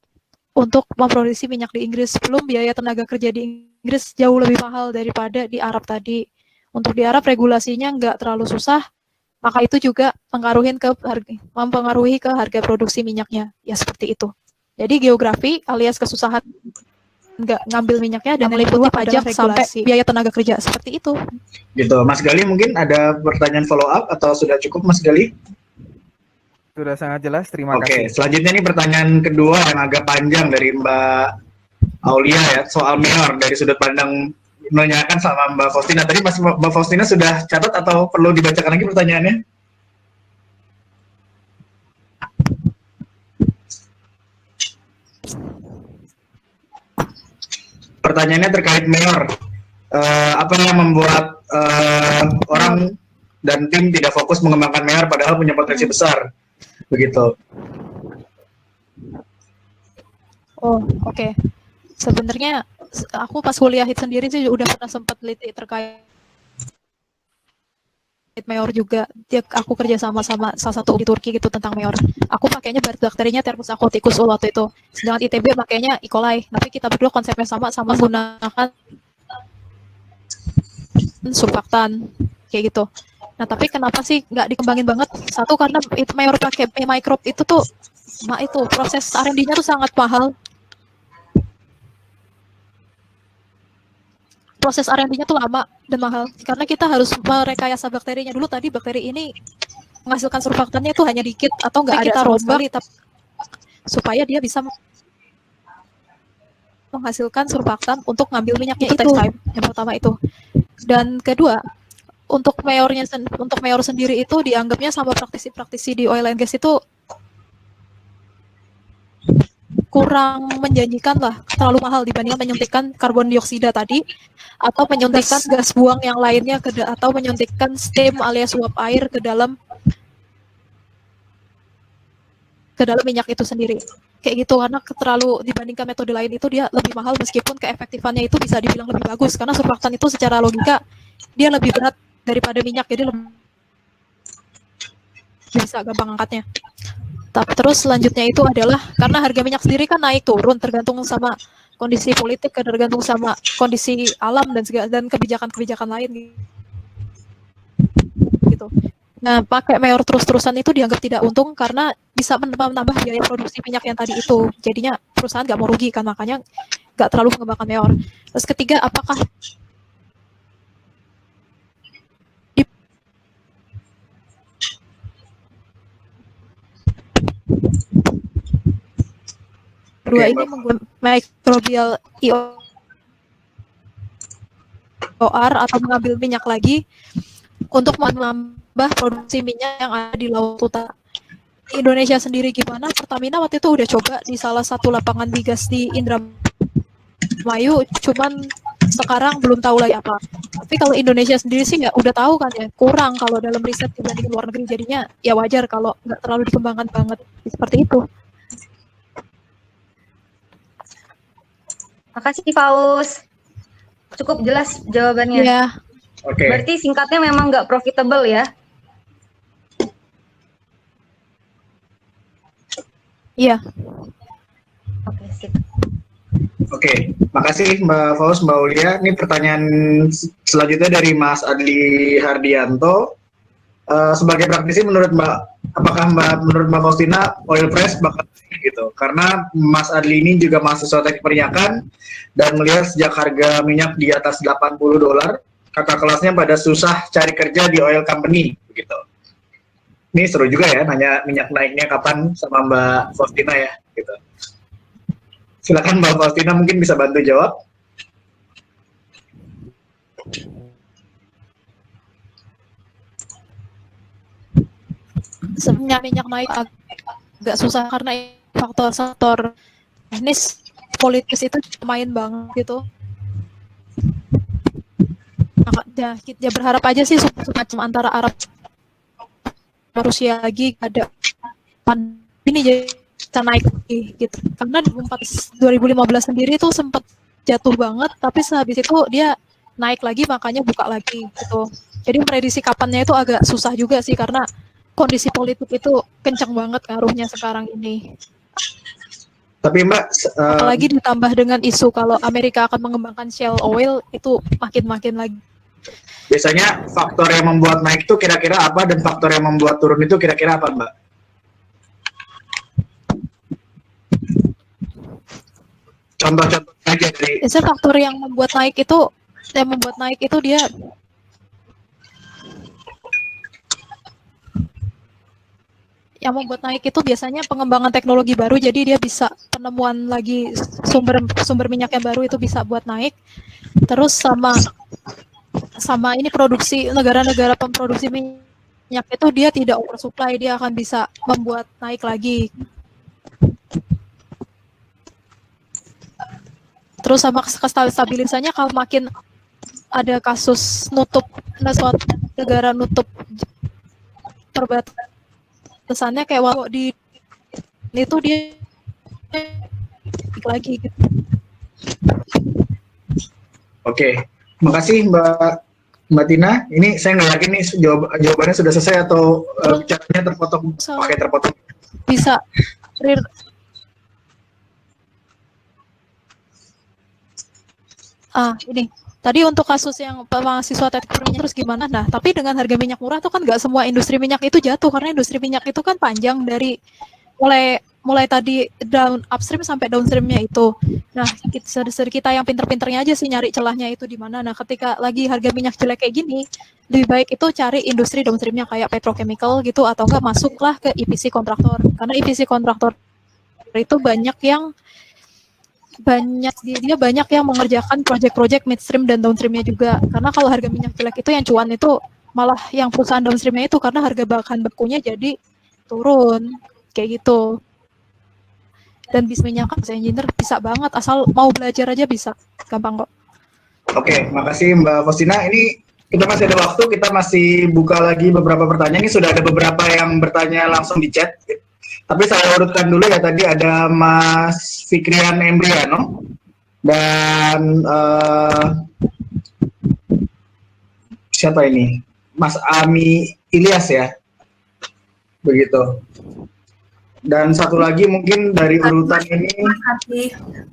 untuk memproduksi minyak di Inggris. Belum biaya tenaga kerja di Inggris jauh lebih mahal daripada di Arab tadi. Untuk di Arab regulasinya nggak terlalu susah, maka itu juga mempengaruhi ke harga produksi minyaknya. Ya seperti itu. Jadi geografi alias kesusahan nggak ngambil minyaknya dan meliputi pajak sampai biaya tenaga kerja seperti itu. Gitu, Mas Gali mungkin ada pertanyaan follow up atau sudah cukup Mas Gali? Sudah sangat jelas, terima Oke, kasih. selanjutnya nih pertanyaan kedua yang agak panjang dari Mbak Aulia ya, soal minor dari sudut pandang menanyakan sama Mbak Faustina. Tadi Mbak Faustina sudah catat atau perlu dibacakan lagi pertanyaannya? Pertanyaannya terkait mayor. Apa yang membuat orang dan tim tidak fokus mengembangkan mayor padahal punya potensi besar? Begitu. Oh, oke. Sebenarnya aku pas kuliah sendiri sih udah pernah sempat teliti terkait Mayor juga. Aku kerja sama salah satu di Turki gitu tentang Mayor. Aku pakainya bakterinya Thermus aquaticus waktu itu. Sedangkan ITB pakainya E. coli. Tapi kita berdua konsepnya sama menggunakan surfaktan kayak gitu. Nah, tapi kenapa sih nggak dikembangin banget? Satu, karena itu Mayor pakai microbe itu tuh proses R&D-nya tuh sangat mahal. Proses R&D-nya tuh lama dan mahal karena kita harus merekayasa bakterinya dulu. Tadi bakteri ini menghasilkan surfaktannya itu hanya dikit atau nggak ada, kita rombak supaya dia bisa menghasilkan surfaktan untuk ngambil minyaknya itu. Yang pertama itu. Dan kedua, untuk mayor sendiri itu dianggapnya sama praktisi di oil and gas itu kurang menjanjikan lah, terlalu mahal dibandingkan menyuntikkan karbon dioksida tadi atau menyuntikkan gas buang yang lainnya atau menyuntikkan steam alias uap air ke dalam minyak itu sendiri. Kayak gitu, karena terlalu dibandingkan metode lain itu dia lebih mahal meskipun keefektifannya itu bisa dibilang lebih bagus karena surfaktan itu secara logika dia lebih berat daripada minyak, jadi lebih bisa gampang angkatnya. Tapi terus selanjutnya itu adalah karena harga minyak sendiri kan naik turun tergantung sama kondisi politik, tergantung sama kondisi alam dan kebijakan-kebijakan lain gitu. Nah, pakai Mayor terus-terusan itu dianggap tidak untung karena bisa menambah biaya produksi minyak yang tadi itu. Jadinya perusahaan nggak mau rugi kan, makanya nggak terlalu mengembangkan Mayor. Terus ketiga, apakah kedua ini menggunakan microbial EOR atau mengambil minyak lagi untuk menambah produksi minyak yang ada di Laut Utara. Indonesia sendiri gimana? Pertamina waktu itu udah coba di salah satu lapangan migas di Indramayu, cuman sekarang belum tahu lagi apa. Tapi kalau Indonesia sendiri sih ya udah tahu kan ya, kurang kalau dalam riset dibanding luar negeri, jadinya ya wajar kalau nggak terlalu dikembangkan banget seperti itu. Makasih Faus. Cukup jelas jawabannya. Iya. Oke. Berarti singkatnya memang nggak profitable ya? Iya. Oke, sip. Oke, makasih Mbak Faus, Mbak Aulia. Ini pertanyaan selanjutnya dari Mas Adli Hardianto. Sebagai praktisi menurut menurut Mbak Faustina oil price bakal gitu? Karena Mas Adli ini juga mahasiswa teknik perminyakan dan melihat sejak harga minyak di atas $80, kakak kelasnya pada susah cari kerja di oil company begitu. Ini seru juga ya, nanya minyak naiknya kapan sama Mbak Faustina ya gitu. Silakan Mbak Faustina mungkin bisa bantu jawab. Sebenarnya minyak naik agak susah karena faktor teknis politis itu main banget gitu. Nah, kita berharap aja sih semacam antara Arab dan Rusia lagi ada ini jadi bisa naik lagi gitu. Karena 2015 sendiri itu sempat jatuh banget, tapi sehabis itu dia naik lagi makanya buka lagi gitu. Jadi prediksi kapannya itu agak susah juga sih karena kondisi politik itu kencang banget ngaruhnya sekarang ini. Tapi Mbak, apalagi ditambah dengan isu kalau Amerika akan mengembangkan shale oil, itu makin lagi. Biasanya faktor yang membuat naik itu kira-kira apa dan faktor yang membuat turun itu kira-kira apa, Mbak? Contoh-contoh aja dari. Biasanya faktor yang membuat naik itu dia yang membuat naik itu biasanya pengembangan teknologi baru, jadi dia bisa penemuan lagi sumber minyak yang baru itu bisa buat naik. Terus sama ini produksi negara-negara pemproduksi minyak itu dia tidak oversupply, dia akan bisa membuat naik lagi. Terus sama stabilisasinya kalau makin ada kasus suatu negara nutup perbatasannya kayak waktu di itu dia lagi gitu. Oke, makasih Mbak Mbak Tina, ini saya nggak yakin nih jawabannya sudah selesai atau chatnya terpotong, pakai terpotong. Bisa. Ini. Tadi untuk kasus yang mahasiswa teknik minyak terus gimana? Nah, tapi dengan harga minyak murah tuh kan nggak semua industri minyak itu jatuh, karena industri minyak itu kan panjang dari mulai tadi down upstream sampai downstreamnya itu. Nah, kita yang pinter-pinternya aja sih nyari celahnya itu di mana. Nah, ketika lagi harga minyak jelek kayak gini, lebih baik itu cari industri downstreamnya kayak petrochemical gitu, atau enggak masuklah ke EPC kontraktor. Karena EPC kontraktor itu dia banyak yang mengerjakan project-project midstream dan downstreamnya juga. Karena kalau harga minyak jelek itu yang cuan itu malah yang perusahaan downstreamnya itu, karena harga bahan bakunya jadi turun kayak gitu. Dan bis minyak engineer bisa banget, asal mau belajar aja bisa, gampang kok. Oke, makasih Mbak Faustina. Ini kita masih ada waktu, kita masih buka lagi beberapa pertanyaan. Ini sudah ada beberapa yang bertanya langsung di chat. Tapi saya urutkan dulu ya, tadi ada Mas Fikrian Embriano dan siapa ini? Mas Ami Ilyas ya, begitu. Dan satu lagi mungkin dari urutan ini,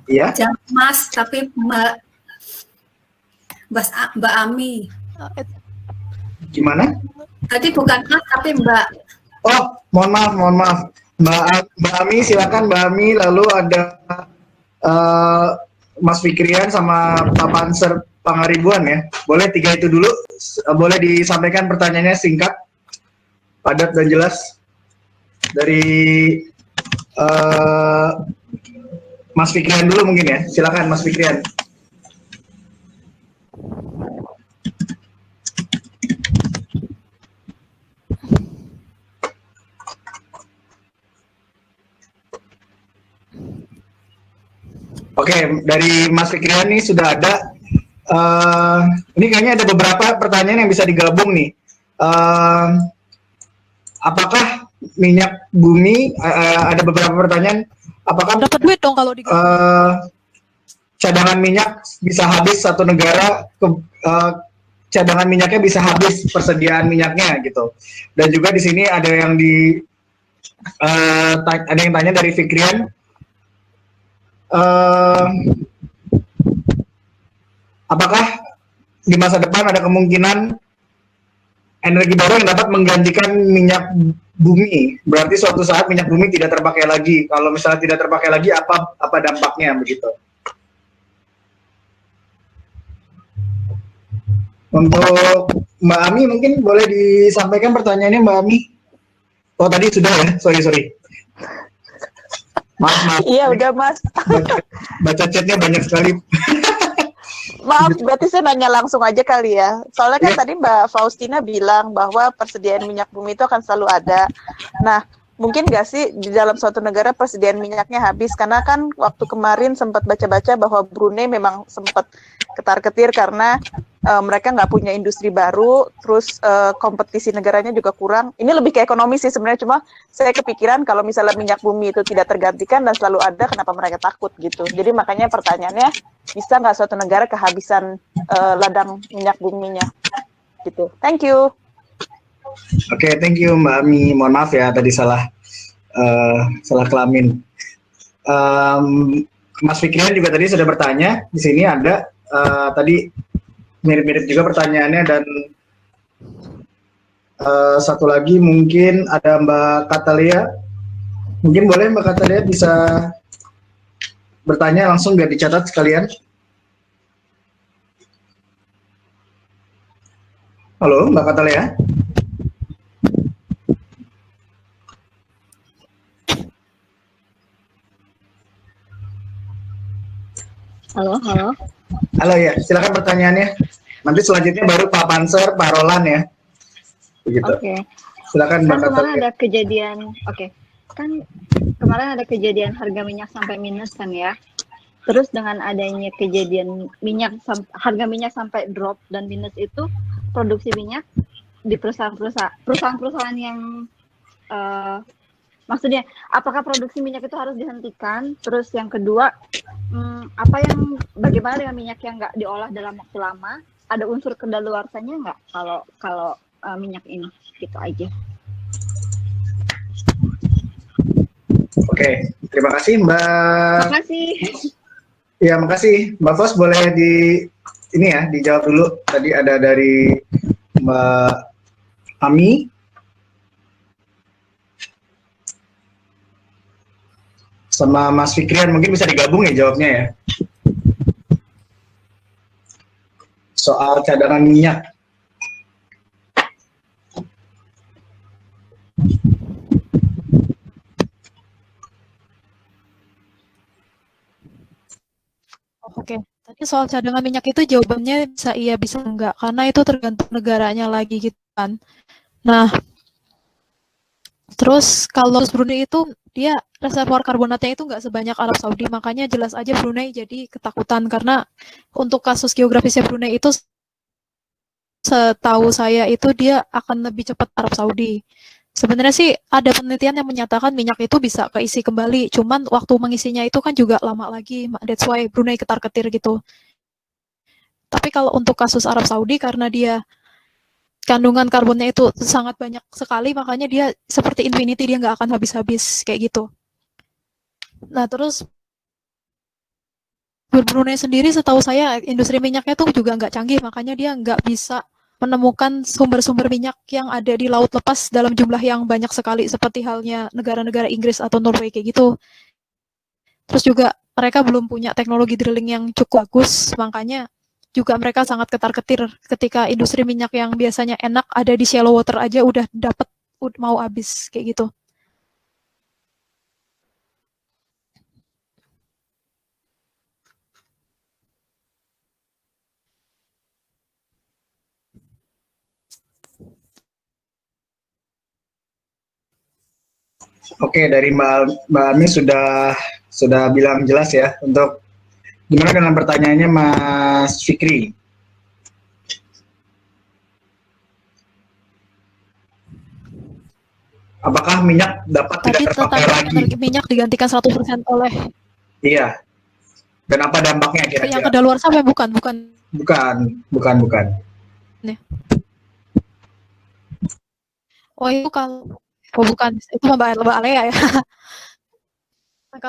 ya? Jangan Mas, tapi Mbak Ami. Gimana? Tadi bukan Mas, tapi Mbak. Oh, mohon maaf. Mbak Ami, silakan Mbak Ami. Lalu ada Mas Fikrian sama Pak Panser Pangaribuan ya. Boleh 3 itu dulu. Boleh disampaikan pertanyaannya singkat, padat dan jelas. Dari Mas Fikrian dulu mungkin ya. Silakan Mas Fikrian. Oke, dari Mas Fikrian nih sudah ada. Ini kayaknya ada beberapa pertanyaan yang bisa digabung nih. Apakah minyak bumi? Ada beberapa pertanyaan. Apakah dapat duit dong kalau digabung? Cadangan minyak bisa habis satu negara? Cadangan minyaknya bisa habis, persediaan minyaknya gitu. Dan juga di sini ada yang ada yang tanya dari Fikrian. Apakah di masa depan ada kemungkinan energi baru yang dapat menggantikan minyak bumi? Berarti suatu saat minyak bumi tidak terpakai lagi. Kalau misalnya tidak terpakai lagi, apa dampaknya begitu? Untuk Mbak Ami mungkin boleh disampaikan pertanyaannya Mbak Ami. Oh tadi sudah ya, sorry. Maaf. Iya udah Mas. Baca chatnya banyak sekali. Maaf, berarti saya nanya langsung aja kali ya. Soalnya kan tadi Mbak Faustina bilang bahwa persediaan minyak bumi itu akan selalu ada. Nah, mungkin nggak sih di dalam suatu negara persediaan minyaknya habis? Karena kan waktu kemarin sempat baca-baca bahwa Brunei memang sempat ketar-ketir karena mereka nggak punya industri baru, terus kompetisi negaranya juga kurang. Ini lebih ke ekonomi sih sebenarnya, cuma saya kepikiran kalau misalnya minyak bumi itu tidak tergantikan dan selalu ada, kenapa mereka takut gitu. Jadi makanya pertanyaannya, bisa nggak suatu negara kehabisan ladang minyak buminya? Gitu. Thank you. Oke, thank you Mbak Ami. Mohon maaf ya tadi salah kelamin. Mas Fikrian juga tadi sudah bertanya. Di sini ada tadi mirip-mirip juga pertanyaannya, dan satu lagi mungkin ada Mbak Katalia. Mungkin boleh Mbak Katalia bisa bertanya langsung biar dicatat sekalian. Halo Mbak Katalia. Halo. Halo ya, silakan pertanyaannya. Nanti selanjutnya baru Pak Panser, Pak Roland ya. Begitu. Oke. Silakan Mbak Katalia. Kemarin ada kejadian, kan kemarin ada kejadian harga minyak sampai minus kan ya. Terus dengan adanya kejadian harga minyak sampai drop dan minus itu, produksi minyak di perusahaan-perusahaan yang maksudnya, apakah produksi minyak itu harus dihentikan? Terus yang kedua, bagaimana dengan minyak yang nggak diolah dalam waktu lama? ada unsur kedaluarsanya nggak kalau kalau minyak ini? Gitu aja. Oke, terima kasih Mbak. Makasih. Ya, makasih Mbak Fos, boleh ini ya dijawab dulu. Tadi ada dari Mbak Ami. Sama Mas Fikrian, mungkin bisa digabung ya jawabnya ya. Soal cadangan minyak. Oke, tadi soal cadangan minyak itu jawabannya bisa iya bisa enggak, karena itu tergantung negaranya lagi gitu kan. Nah, terus kalau Brunei itu dia reservoir karbonatnya itu nggak sebanyak Arab Saudi, makanya jelas aja Brunei jadi ketakutan karena untuk kasus geografisnya Brunei itu setahu saya itu dia akan lebih cepat Arab Saudi. Sebenarnya sih ada penelitian yang menyatakan minyak itu bisa keisi kembali, cuman waktu mengisinya itu kan juga lama lagi, that's why Brunei ketar-ketir gitu. Tapi kalau untuk kasus Arab Saudi karena dia kandungan karbonnya itu sangat banyak sekali, makanya dia seperti infinity, dia nggak akan habis-habis kayak gitu. Nah terus Brunei sendiri setahu saya industri minyaknya tuh juga nggak canggih, makanya dia nggak bisa menemukan sumber-sumber minyak yang ada di laut lepas dalam jumlah yang banyak sekali seperti halnya negara-negara Inggris atau Norway kayak gitu. Terus juga mereka belum punya teknologi drilling yang cukup bagus, makanya juga mereka sangat ketar-ketir ketika industri minyak yang biasanya enak ada di shallow water aja udah dapat mau habis kayak gitu. Oke, dari Mbak Ami sudah bilang jelas ya. Untuk gimana dengan pertanyaannya Mas Fikri? Apakah minyak dapat Tadi tidak terpakai tentang lagi? minyak digantikan 100% oleh Iya. Dan apa dampaknya kira-kira? yang kedaluarsa apa bukan? Bukan. Nih. Oh itu kalau bukan, itu Mbak Alea ya. Nah,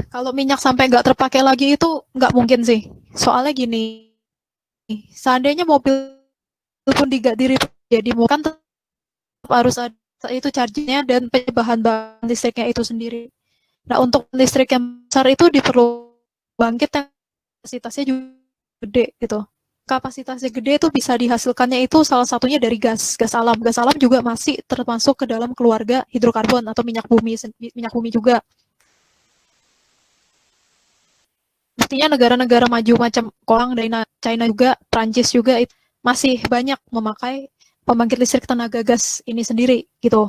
kalau minyak sampai nggak terpakai lagi itu nggak mungkin sih. Soalnya gini, seandainya mobil pun jadi mau kan tetap harus ada itu chargingnya dan bahan listriknya itu sendiri. Nah untuk listrik yang besar itu diperlu bangkit yang kapasitasnya juga gede gitu. Kapasitasnya gede itu bisa dihasilkannya itu salah satunya dari gas alam. Gas alam juga masih termasuk ke dalam keluarga hidrokarbon atau minyak bumi juga. Buktinya negara-negara maju macam Korea dari China juga, Prancis juga itu masih banyak memakai pembangkit listrik tenaga gas ini sendiri gitu.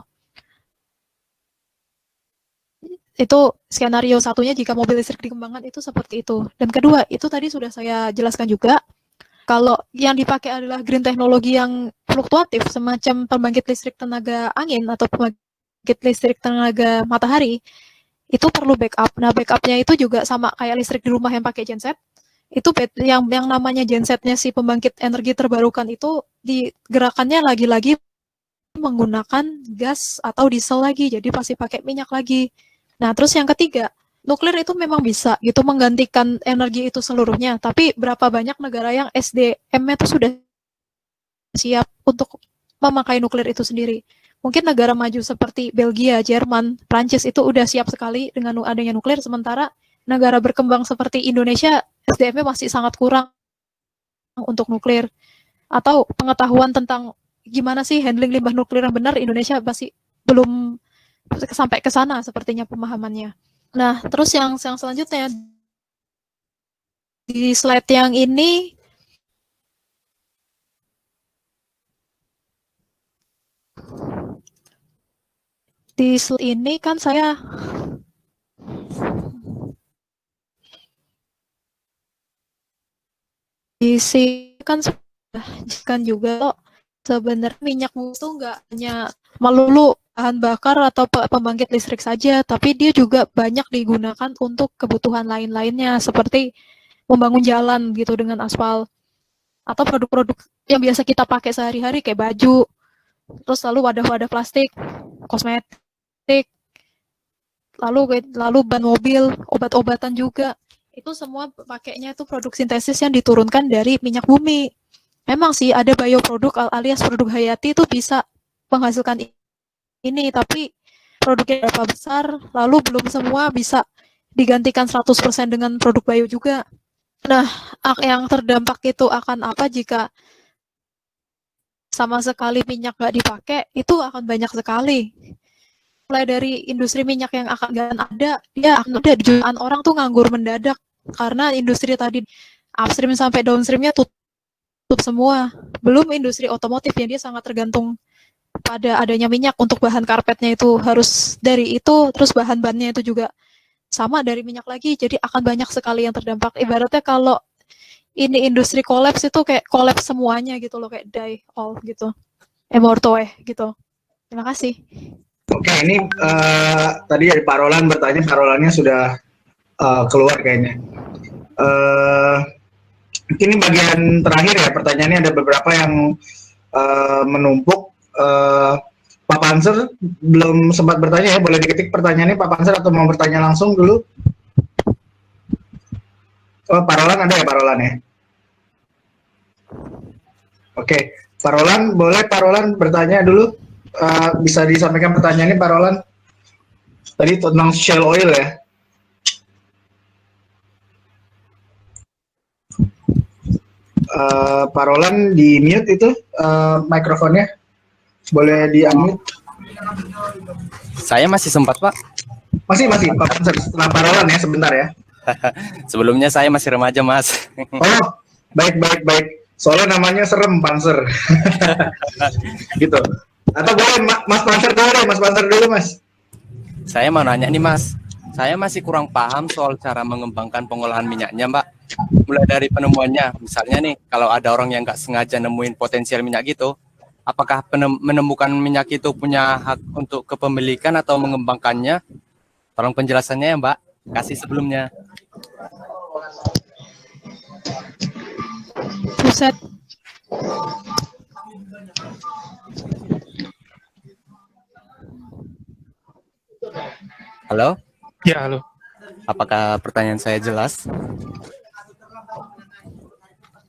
Itu skenario satunya jika mobil listrik dikembangkan itu seperti itu. Dan kedua, itu tadi sudah saya jelaskan juga, kalau yang dipakai adalah green teknologi yang fluktuatif, semacam pembangkit listrik tenaga angin atau pembangkit listrik tenaga matahari, itu perlu backup. Nah, backupnya itu juga sama kayak listrik di rumah yang pakai genset. Itu yang namanya gensetnya si pembangkit energi terbarukan itu digerakannya lagi-lagi menggunakan gas atau diesel lagi, jadi pasti pakai minyak lagi. Nah, terus yang ketiga, nuklir itu memang bisa gitu menggantikan energi itu seluruhnya, tapi berapa banyak negara yang SDM-nya itu sudah siap untuk memakai nuklir itu sendiri. Mungkin negara maju seperti Belgia, Jerman, Prancis itu udah siap sekali dengan adanya nuklir, sementara negara berkembang seperti Indonesia SDM-nya masih sangat kurang untuk nuklir. Atau pengetahuan tentang gimana sih handling limbah nuklir yang benar, Indonesia masih belum sampai ke sana sepertinya pemahamannya. Nah, terus yang selanjutnya di slide yang ini di slide ini kan saya isi kan juga loh, sebenarnya minyak bumi itu nggak hanya melulu bahan bakar atau pembangkit listrik saja, tapi dia juga banyak digunakan untuk kebutuhan lain-lainnya seperti membangun jalan gitu dengan aspal atau produk-produk yang biasa kita pakai sehari-hari kayak baju, terus lalu wadah-wadah plastik, kosmetik, lalu ban mobil, obat-obatan juga. Itu semua pakainya itu produk sintesis yang diturunkan dari minyak bumi. Memang sih ada bioproduk alias produk hayati itu bisa menghasilkan ini, tapi produknya berapa besar, lalu belum semua bisa digantikan 100% dengan produk bio juga. Nah, yang terdampak itu akan apa jika sama sekali minyak nggak dipakai, itu akan banyak sekali. Mulai dari industri minyak yang akan ada, dia akan ada jutaan orang tuh nganggur mendadak, karena industri tadi upstream sampai downstreamnya tutup semua. Belum industri otomotif yang dia sangat tergantung pada adanya minyak untuk bahan karpetnya itu harus dari itu, terus bahan-bahannya itu juga sama dari minyak lagi, jadi akan banyak sekali yang terdampak. Ibaratnya kalau ini industri kolaps itu kayak kolaps semuanya gitu loh, kayak die all gitu, emortoe gitu. Terima kasih. Oke, ini tadi dari Pak Roland bertanya, Pak Rolandnya sudah keluar kayaknya. Ini bagian terakhir ya, pertanyaannya ada beberapa yang menumpuk. Pak Panser belum sempat bertanya ya, boleh diketik pertanyaannya Pak Panser atau mau bertanya langsung dulu? Oh, Pak Roland ada ya Pak Roland ya? Oke, Pak Roland, boleh Pak Roland bertanya dulu? Bisa disampaikan pertanyaannya Pak Roland? Tadi tentang shale oil ya? Pak Roland di mute itu mikrofonnya? Boleh di-unmute? Saya masih sempat, Pak. Masih, Pak Panser. Setelah Pak Roland ya, sebentar ya. Sebelumnya saya masih remaja, Mas. Oh, baik. Soalnya namanya serem, Panser. Gitu. Atau boleh Mas Panser dulu deh, Mas Panser dulu, Mas. Saya mau nanya nih, Mas. Saya masih kurang paham soal cara mengembangkan pengolahan minyaknya, Mbak. Mulai dari penemuannya, misalnya nih, kalau ada orang yang nggak sengaja nemuin potensial minyak gitu, apakah menemukan minyak itu punya hak untuk kepemilikan atau mengembangkannya? Tolong penjelasannya ya, Mbak. Kasih sebelumnya. Buset. Halo? Ya, halo. Apakah pertanyaan saya jelas?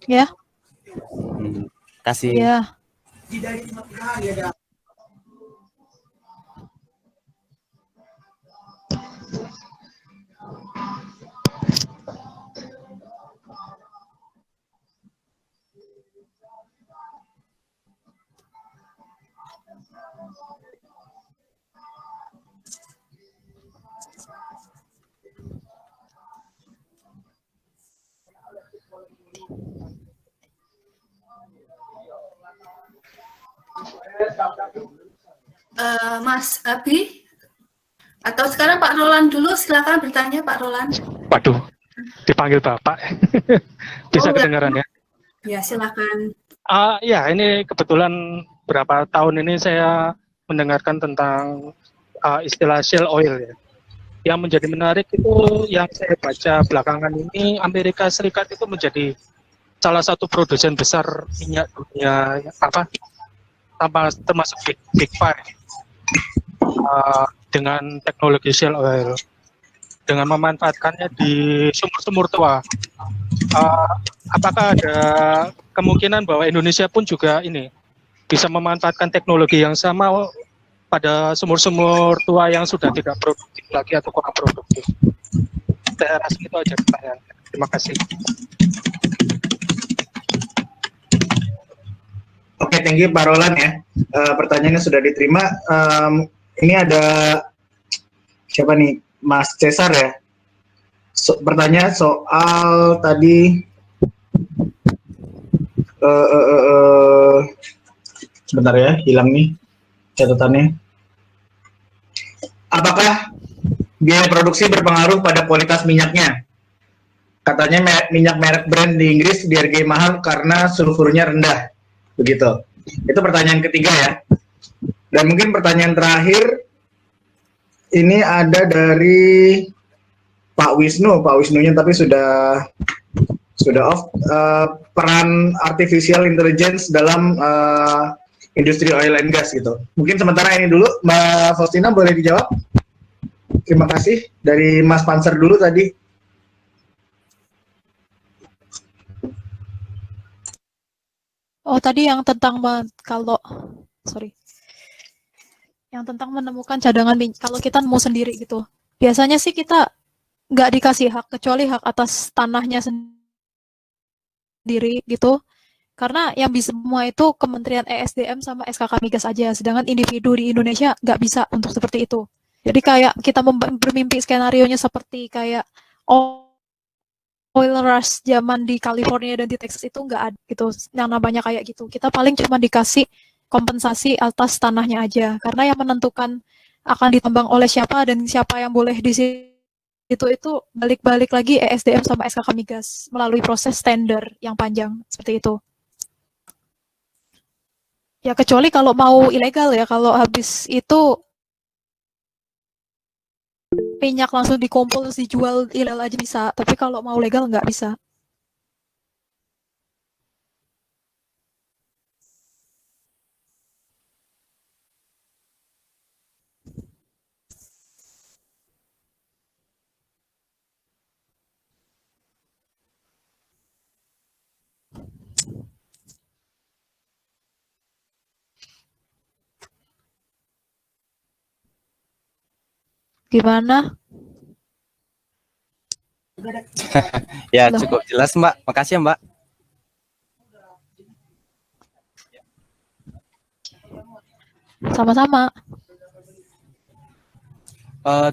Ya. Kasih. Ya. Mas Abi, atau sekarang Pak Roland dulu, silakan bertanya Pak Roland. Waduh, dipanggil Bapak. Bisa kedengaran ya? Ya, silakan. Ya, ini kebetulan berapa tahun ini saya mendengarkan tentang istilah shale oil ya. Yang menjadi menarik itu yang saya baca belakangan ini, Amerika Serikat itu menjadi salah satu produsen besar minyak dunia, termasuk Big Five, dengan teknologi shale oil, dengan memanfaatkannya di sumur-sumur tua. Apakah ada kemungkinan bahwa Indonesia pun juga ini bisa memanfaatkan teknologi yang sama pada sumur-sumur tua yang sudah tidak produktif lagi atau kurang produktif? Saya rasa itu aja pertanyaan. Terima kasih. Oke, thank you Pak Roland ya. Pertanyaannya sudah diterima. Ini ada siapa nih? Mas Cesar ya. Pertanyaan soal tadi sebentar ya, hilang nih catatannya. Apakah biaya produksi berpengaruh pada kualitas minyaknya? Katanya minyak merek brand di Inggris dihargai mahal karena sulfurnya rendah. Begitu. Itu pertanyaan ketiga ya. Dan mungkin pertanyaan terakhir ini ada dari Pak Wisnu. Pak Wisnunya tapi sudah Sudah off. Peran artificial intelligence dalam industri oil and gas gitu. Mungkin sementara ini dulu, Mbak Faustina boleh dijawab? Terima kasih. Dari Mas Panser dulu tadi. Oh, tadi yang tentang yang tentang menemukan cadangan minyak. Kalau kita nemu sendiri gitu, biasanya sih kita nggak dikasih hak kecuali hak atas tanahnya sendiri gitu. Karena yang bisa semua itu Kementerian ESDM sama SKK Migas aja, sedangkan individu di Indonesia nggak bisa untuk seperti itu. Jadi kayak kita bermimpi skenario-nya seperti kayak oil rush zaman di California dan di Texas itu nggak ada gitu, yang namanya kayak gitu. Kita paling cuma dikasih kompensasi atas tanahnya aja, karena yang menentukan akan ditambang oleh siapa dan siapa yang boleh di situ itu balik-balik lagi ESDM sama SKK Migas melalui proses tender yang panjang seperti itu. Ya kecuali kalau mau ilegal ya, kalau habis itu minyak langsung dikumpul terus dijual ilegal aja bisa, tapi kalau mau legal nggak bisa. Gimana? Ya, cukup jelas, Mbak. Makasih ya, Mbak. Sama-sama.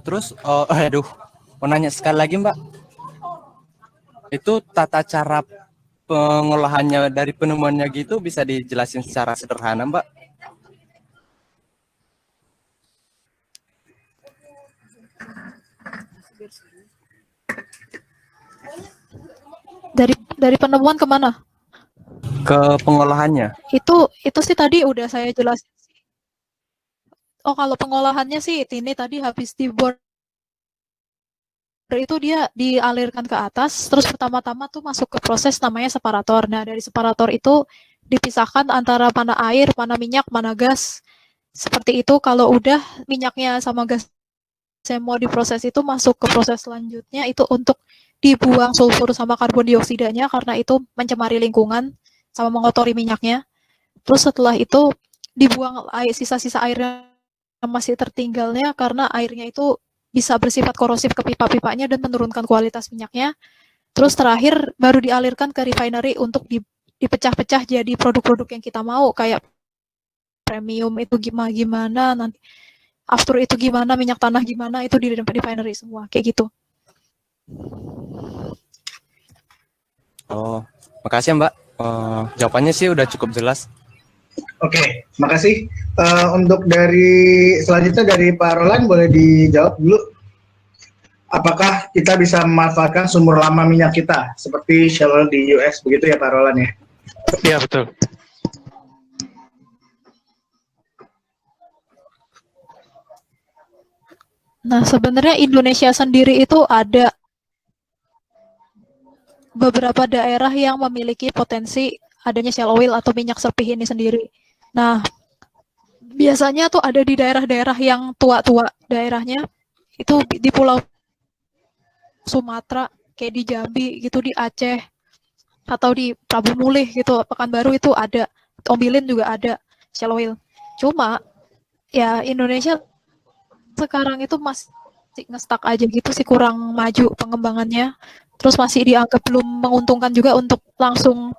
Terus, aduh, mau nanya sekali lagi, Mbak. Itu tata cara pengolahannya dari penemuannya gitu bisa dijelasin secara sederhana, Mbak? Dari penemuan kemana? Ke pengolahannya. Itu sih tadi udah saya jelasin. Oh, kalau pengolahannya sih ini tadi habis dibor itu dia dialirkan ke atas, terus pertama-tama tuh masuk ke proses namanya separator. Nah, dari separator itu dipisahkan antara mana air, mana minyak, mana gas. Seperti itu. Kalau udah minyaknya sama gas saya mau diproses itu masuk ke proses selanjutnya itu untuk dibuang sulfur sama karbon dioksidanya karena itu mencemari lingkungan sama mengotori minyaknya. Terus setelah itu dibuang sisa-sisa air yang masih tertinggalnya karena airnya itu bisa bersifat korosif ke pipa-pipanya dan menurunkan kualitas minyaknya. Terus terakhir baru dialirkan ke refinery untuk dipecah-pecah jadi produk-produk yang kita mau kayak premium itu gimana nanti after itu gimana, minyak tanah gimana, itu di refinery semua, kayak gitu. Oh, makasih ya, Mbak. Jawabannya sih udah cukup jelas. Oke, makasih. Untuk selanjutnya dari Pak Roland, boleh dijawab dulu. Apakah kita bisa memanfaatkan sumber lama minyak kita, seperti Shell di US, begitu ya Pak Roland ya? Iya, betul. Nah, sebenarnya Indonesia sendiri itu ada beberapa daerah yang memiliki potensi adanya shale oil atau minyak serpih ini sendiri. Nah, biasanya tuh ada di daerah-daerah yang tua-tua daerahnya, itu di Pulau Sumatera, kayak di Jambi gitu, di Aceh, atau di Prabu Mulih gitu, Pekanbaru itu ada, Ombilin juga ada shale oil. Cuma, ya Indonesia sekarang itu masih ngestak aja gitu sih, kurang maju pengembangannya, terus masih dianggap belum menguntungkan juga untuk langsung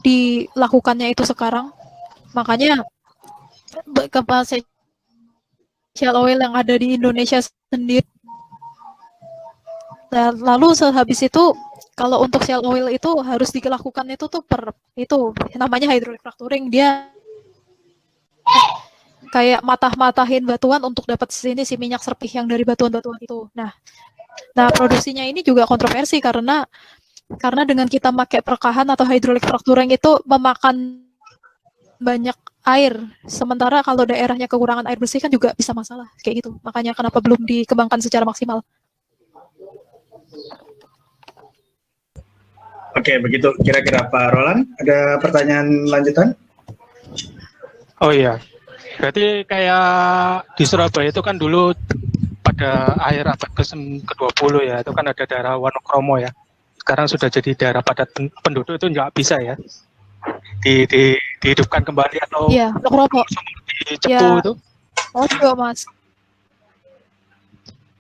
dilakukannya itu sekarang. Makanya kapasitas shale oil yang ada di Indonesia sendiri. Dan lalu sehabis itu kalau untuk shale oil itu harus dilakukan itu tuh itu namanya hydraulic fracturing, dia kayak matahin batuan untuk dapat si minyak serpih yang dari batuan-batuan itu. Nah, produksinya ini juga kontroversi karena dengan kita pakai perkahan atau hydraulic fracturing itu memakan banyak air. Sementara kalau daerahnya kekurangan air bersih kan juga bisa masalah kayak gitu. Makanya kenapa belum dikembangkan secara maksimal. Oke, begitu kira-kira Pak Roland. Ada pertanyaan lanjutan? Oh iya, berarti kayak di Surabaya itu kan dulu pada akhir abad ke-20 ya, itu kan ada daerah Wonokromo ya. Sekarang sudah jadi daerah padat penduduk, itu nggak bisa ya dihidupkan kembali atau Iya, Wonokromo. dicepu Ya. itu Oh, juga Mas.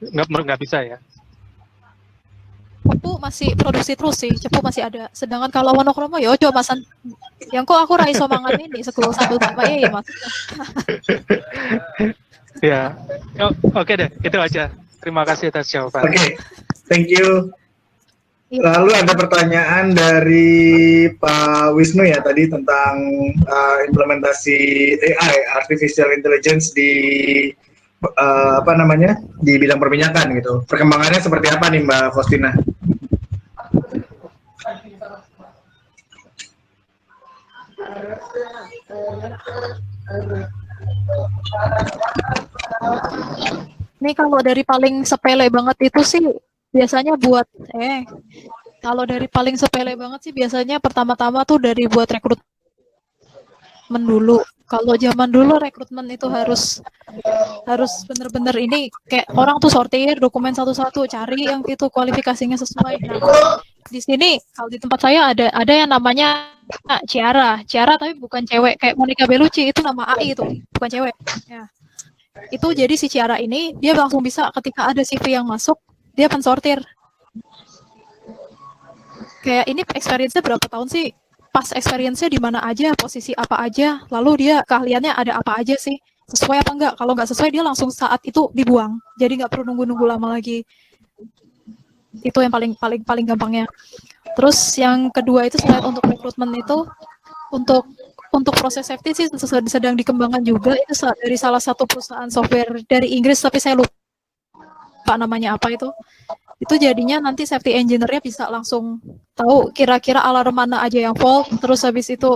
nggak bisa ya. Cepu masih produksi terus sih, cepu masih ada. Sedangkan kalau Wonokromo ya ojo Masan. Yang kok aku raiso mangan ini sekul sambil bapak ya Mas. Ya, oke deh, itu aja. Terima kasih atas jawaban. Oke, thank you. Lalu ada pertanyaan dari Pak Wisnu ya tadi tentang implementasi AI, artificial intelligence di di bidang perminyakan gitu. Perkembangannya seperti apa nih Mbak Faustina? Nih kalau dari paling sepele banget itu sih biasanya buat kalau dari paling sepele banget sih biasanya pertama-tama tuh dari buat rekrutmen dulu. Kalau zaman dulu rekrutmen itu harus bener-bener ini kayak orang tuh sortir dokumen satu-satu, cari yang itu kualifikasinya sesuai. Nah, di sini kalau di tempat saya ada yang namanya Ciara tapi bukan cewek kayak Monica Bellucci, itu nama AI itu, bukan cewek. Ya. Itu jadi si Ciara ini dia langsung bisa ketika ada CV yang masuk, dia pensortir. Kayak ini experience-nya berapa tahun sih? Pas experience-nya di mana aja, posisi apa aja, lalu dia keahliannya ada apa aja sih? Sesuai apa enggak? Kalau nggak sesuai dia langsung saat itu dibuang. Jadi nggak perlu nunggu-nunggu lama lagi. Itu yang paling gampangnya. Terus yang kedua itu selain untuk rekrutmen itu untuk proses safety sih sedang dikembangkan juga. Itu dari salah satu perusahaan software dari Inggris tapi saya lupa namanya apa itu. Itu jadinya nanti safety engineer-nya bisa langsung tahu kira-kira alarm mana aja yang fault, terus habis itu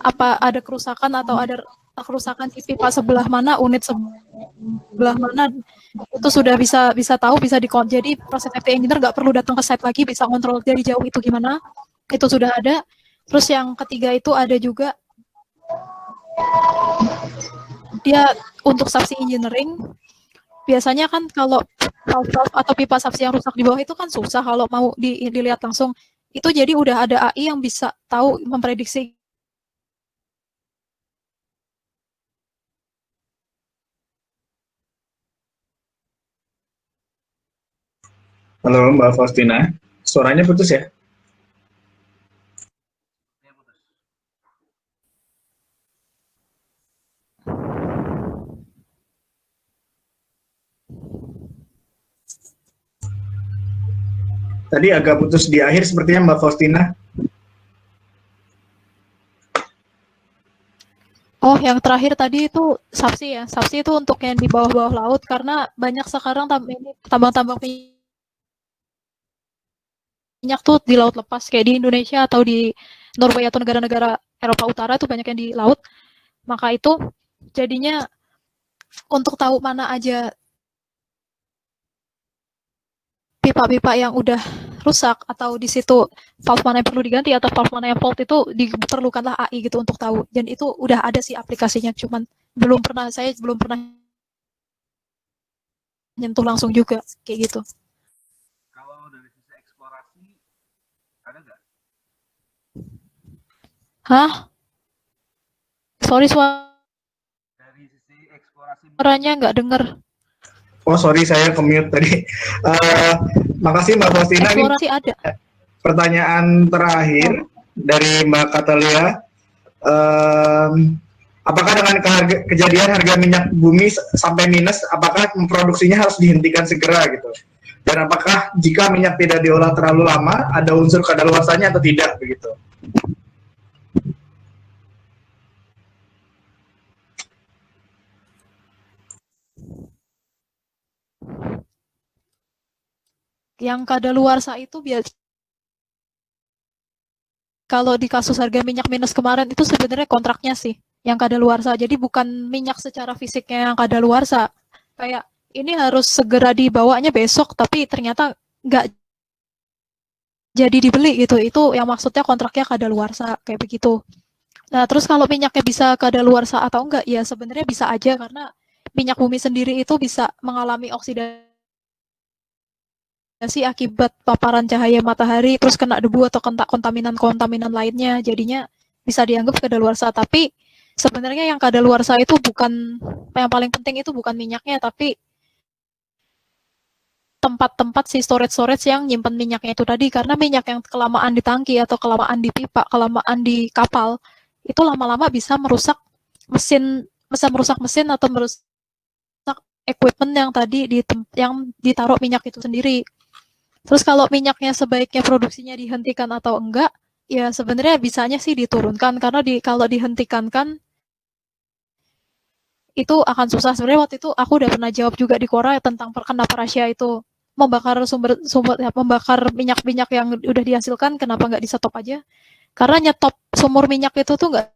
apa ada kerusakan atau ada kerusakan di pipa sebelah mana, unit sebelah mana, itu sudah bisa tahu, bisa jadi proses safety engineer nggak perlu datang ke site lagi, bisa kontrol dari jauh itu gimana, itu sudah ada. Terus yang ketiga itu ada juga dia untuk subsea engineering. Biasanya kan kalau valve atau pipa subsea yang rusak di bawah itu kan susah kalau mau dilihat langsung. Itu jadi udah ada AI yang bisa tahu memprediksi. Halo Mbak Faustina, suaranya putus ya? Tadi agak putus di akhir sepertinya Mbak Faustina. Oh, yang terakhir tadi itu subsea ya. Subsea itu untuk yang di bawah-bawah laut karena banyak sekarang tambang-tambang minyak tuh di laut lepas kayak di Indonesia atau di Norwegia atau negara-negara Eropa Utara itu banyak yang di laut. Maka itu jadinya untuk tahu mana aja pipa-pipa yang udah rusak atau di situ valve mana yang perlu diganti atau valve mana yang fault itu diperlukanlah AI gitu untuk tahu. Dan itu udah ada sih aplikasinya, cuman saya belum pernah nyentuh langsung juga kayak gitu. Kalau dari sisi eksplorasi ada nggak? Hah? Sorry Dari sisi eksplorasi suaranya nggak denger. Oh sorry saya ke-mute tadi. Makasih Mbak Faustina. Eksplorasi ada. Pertanyaan terakhir dari Mbak Katalia. Apakah dengan kejadian harga minyak bumi sampai minus, apakah produksinya harus dihentikan segera gitu? Dan apakah jika minyak tidak diolah terlalu lama, ada unsur kadaluarsanya atau tidak begitu? Yang kadaluarsa itu kalau di kasus harga minyak minus kemarin itu sebenarnya kontraknya sih yang kadaluarsa. Jadi bukan minyak secara fisiknya yang kadaluarsa. Kayak ini harus segera dibawanya besok, tapi ternyata nggak jadi dibeli gitu. Itu yang maksudnya kontraknya kadaluarsa kayak begitu. Nah, terus kalau minyaknya bisa kadaluarsa atau enggak, ya sebenarnya bisa aja karena minyak bumi sendiri itu bisa mengalami oksidasi akibat paparan cahaya matahari, terus kena debu atau kontaminan-kontaminan lainnya, jadinya bisa dianggap kadaluarsa. Tapi sebenarnya yang kadaluarsa itu bukan, yang paling penting itu bukan minyaknya, tapi tempat-tempat si storage yang nyimpen minyaknya itu tadi. Karena minyak yang kelamaan di tangki atau kelamaan di pipa, kelamaan di kapal, itu lama-lama bisa merusak mesin atau merusak equipment yang tadi yang ditaruh minyak itu sendiri. Terus kalau minyaknya sebaiknya produksinya dihentikan atau enggak, ya sebenarnya bisanya sih diturunkan karena kalau dihentikan kan itu akan susah. Sebenarnya waktu itu aku udah pernah jawab juga di Quora tentang kenapa Rusia itu membakar membakar minyak-minyak yang udah dihasilkan, kenapa nggak di-stop aja? Karena nyetop sumur minyak itu tuh nggak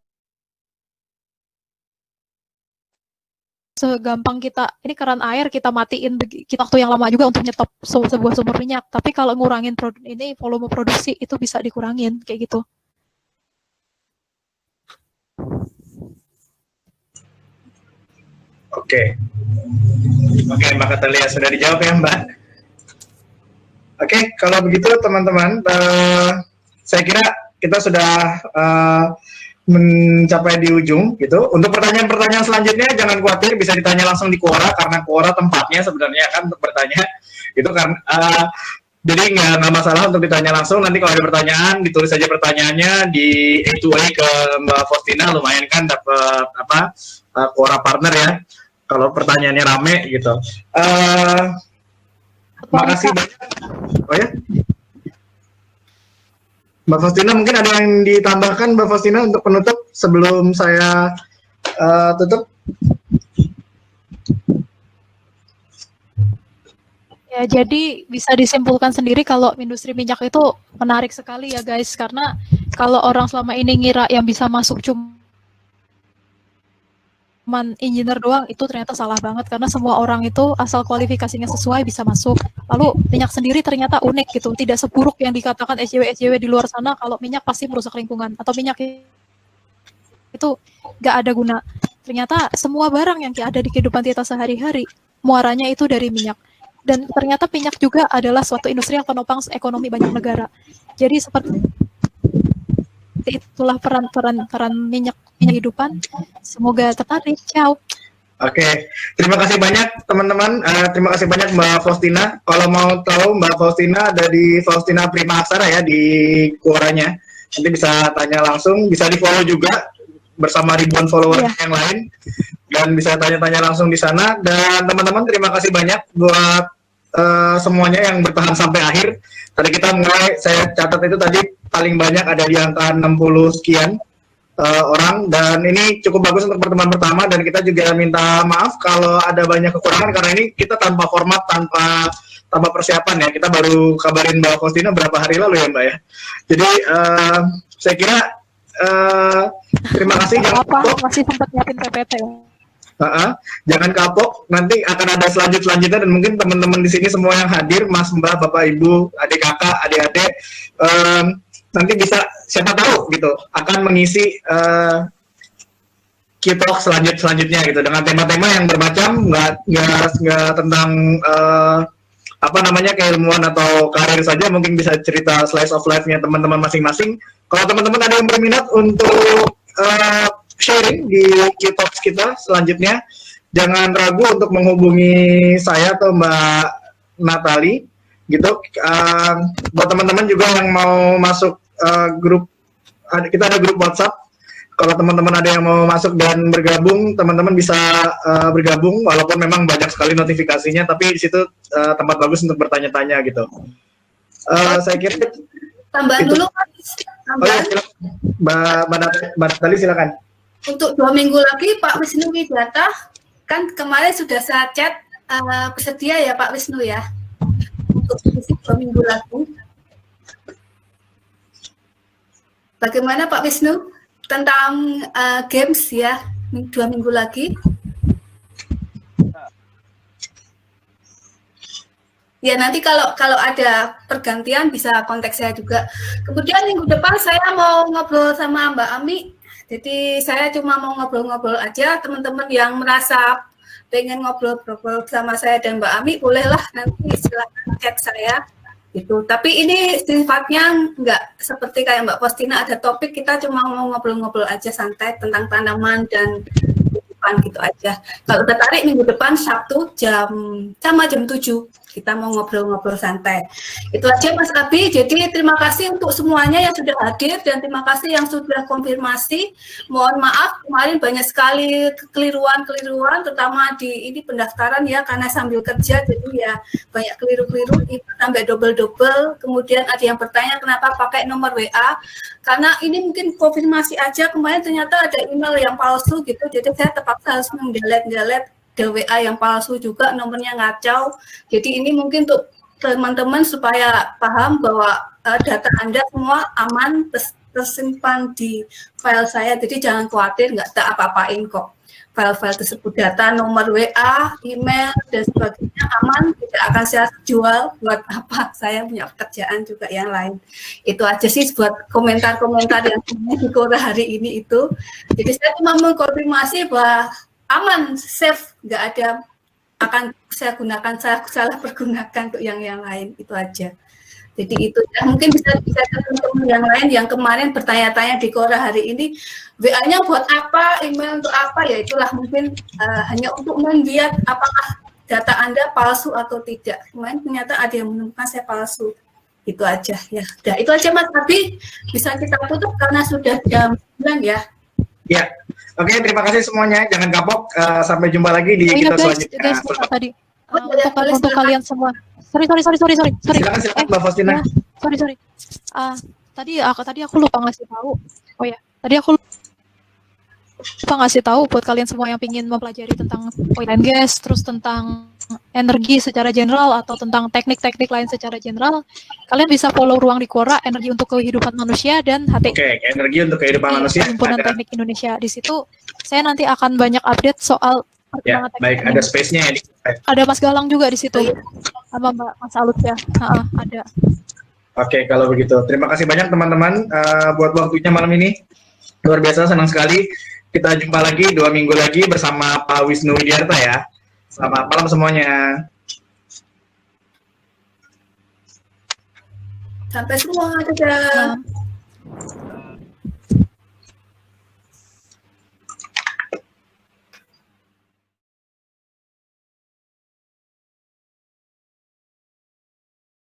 segampang ini keran air kita matiin kita waktu yang lama juga untuk nyetop sebuah sumur minyak. Tapi kalau ngurangin volume produksi itu bisa dikurangin kayak gitu. Oke, Mbak Katalia sudah dijawab ya Mbak. Oke, kalau begitu teman-teman, saya kira kita sudah mencapai di ujung gitu. Untuk pertanyaan-pertanyaan selanjutnya jangan khawatir, bisa ditanya langsung di Quora karena Quora tempatnya sebenarnya kan untuk bertanya gitu kan. Jadi nggak masalah untuk ditanya langsung. Nanti kalau ada pertanyaan ditulis saja pertanyaannya di A2A ke Mbak Faustina, lumayan kan dapat Quora partner ya. Kalau pertanyaannya rame gitu. Makasih banyak. Oh ya. Mbak Faustina, mungkin ada yang ditambahkan Mbak Faustina untuk penutup sebelum saya tutup? Ya, jadi bisa disimpulkan sendiri kalau industri minyak itu menarik sekali ya guys, karena kalau orang selama ini ngira yang bisa masuk cuman engineer doang, itu ternyata salah banget karena semua orang itu asal kualifikasinya sesuai bisa masuk. Lalu minyak sendiri ternyata unik gitu, tidak seburuk yang dikatakan SJW di luar sana kalau minyak pasti merusak lingkungan atau minyak itu nggak ada guna. Ternyata semua barang yang ada di kehidupan kita sehari-hari muaranya itu dari minyak. Dan ternyata minyak juga adalah suatu industri yang penopang ekonomi banyak negara. Jadi seperti itulah peran minyak kehidupan. Semoga tertarik. Ciao. Oke, terima kasih banyak teman-teman. Terima kasih banyak Mbak Faustina. Kalau mau tahu Mbak Faustina ada di Faustina Prima Aksara ya di Quoranya. Nanti bisa tanya langsung, bisa di follow juga bersama ribuan follower yang lain dan bisa tanya-tanya langsung di sana. Dan teman-teman terima kasih banyak buat semuanya yang bertahan sampai akhir. Tadi kita mulai, saya catat itu tadi paling banyak ada di angka 60 sekian orang, dan ini cukup bagus untuk pertemuan pertama. Dan kita juga minta maaf kalau ada banyak kekurangan karena ini kita tanpa format, tanpa persiapan ya. Kita baru kabarin Mbak Faustina berapa hari lalu ya Mbak ya. Jadi saya kira terima kasih. Masih sempat nyiapin PPT ya. Jangan kapok, nanti akan ada selanjutnya dan mungkin teman-teman di sini semua yang hadir, Mas, Mbak, Bapak, Ibu, adik kakak, adik-adik, nanti bisa siapa tahu gitu akan mengisi Q-Talk selanjutnya gitu dengan tema-tema yang bermacam, nggak tentang keilmuan atau karir saja, mungkin bisa cerita slice of life-nya teman-teman masing-masing. Kalau teman-teman ada yang berminat untuk sharing di Q-Talks kita selanjutnya, jangan ragu untuk menghubungi saya atau Mbak Natali gitu. Buat teman-teman juga yang mau masuk grup, kita ada grup WhatsApp. Kalau teman-teman ada yang mau masuk dan bergabung, teman-teman bisa bergabung walaupun memang banyak sekali notifikasinya, tapi di situ tempat bagus untuk bertanya-tanya gitu. Saya kira tambahan dulu Mas. Mbak Natali silakan. Untuk 2 minggu lagi Pak Wisnu Widata, kan kemarin sudah saya chat bersedia ya Pak Wisnu ya untuk isi 2 minggu lagi. Bagaimana Pak Wisnu tentang games ya 2 minggu lagi? Ya nanti kalau ada pergantian bisa kontak saya juga. Kemudian minggu depan saya mau ngobrol sama Mbak Ami. Jadi saya cuma mau ngobrol-ngobrol aja. Teman-teman yang merasa pengen ngobrol-ngobrol sama saya dan Mbak Ami, bolehlah nanti silakan chat saya. Gitu. Tapi ini sifatnya nggak seperti kayak Mbak Faustina ada topik, kita cuma mau ngobrol-ngobrol aja santai tentang tanaman dan kehidupan gitu aja. Kalau tertarik minggu depan Sabtu jam 7 kita mau ngobrol-ngobrol santai. Itu aja Mas Abi. Jadi terima kasih untuk semuanya yang sudah hadir dan terima kasih yang sudah konfirmasi. Mohon maaf kemarin banyak sekali kekeliruan, terutama di ini pendaftaran ya, karena sambil kerja jadi ya banyak keliru-keliru sampai double-double. Kemudian ada yang bertanya kenapa pakai nomor WA. Karena ini mungkin konfirmasi aja, kemarin ternyata ada email yang palsu gitu. Jadi saya terpaksa harus mendelete WA yang palsu juga, nomornya ngacau. Jadi ini mungkin untuk teman-teman supaya paham bahwa data Anda semua aman, tersimpan di file saya. Jadi jangan khawatir, nggak tak apa-apain kok. File-file tersebut, data, nomor WA, email, dan sebagainya aman, tidak akan saya jual. Buat apa? Saya punya pekerjaan juga yang lain. Itu aja sih buat komentar-komentar yang di Quora hari ini itu. Jadi saya cuma mengkonfirmasi bahwa aman, safe, nggak ada akan saya gunakan, saya salah pergunakan untuk yang lain, itu aja. Jadi itu ya, mungkin bisa teman-teman yang lain yang kemarin bertanya-tanya di Quora hari ini, WA-nya buat apa, email untuk apa, ya itulah mungkin hanya untuk melihat apakah data Anda palsu atau tidak. Kemarin ternyata ada yang menemukan saya palsu. Itu aja ya. Udah, itu aja Mas Abi, bisa kita tutup karena sudah jam 9 ya. Ya. Oke, terima kasih semuanya. Jangan kapok. Sampai jumpa lagi di kita selanjutnya. Guys, tadi untuk kalian semua. Sorry. Silakan Mbak Faustina. Sorry. Tadi aku lupa ngasih tahu. Oh ya, tadi aku lupa ngasih tahu buat kalian semua yang ingin mempelajari tentang oil and gas, terus tentang energi secara general atau tentang teknik-teknik lain secara general, kalian bisa follow ruang di Quora, energi untuk kehidupan manusia dan HT. Oke, energi untuk kehidupan manusia. Himpunan Teknik Indonesia. Di situ saya nanti akan banyak update soal ya, baik, ada space-nya ya. Ada Mas Galang juga di situ. Sama Mbak Mas Alut ya. Ada. Oke, kalau begitu. Terima kasih banyak teman-teman buat waktunya malam ini. Luar biasa, senang sekali. Kita jumpa lagi 2 minggu lagi bersama Pak Wisnu Widyarta ya. Selamat malam semuanya. Sampai semua, dadah.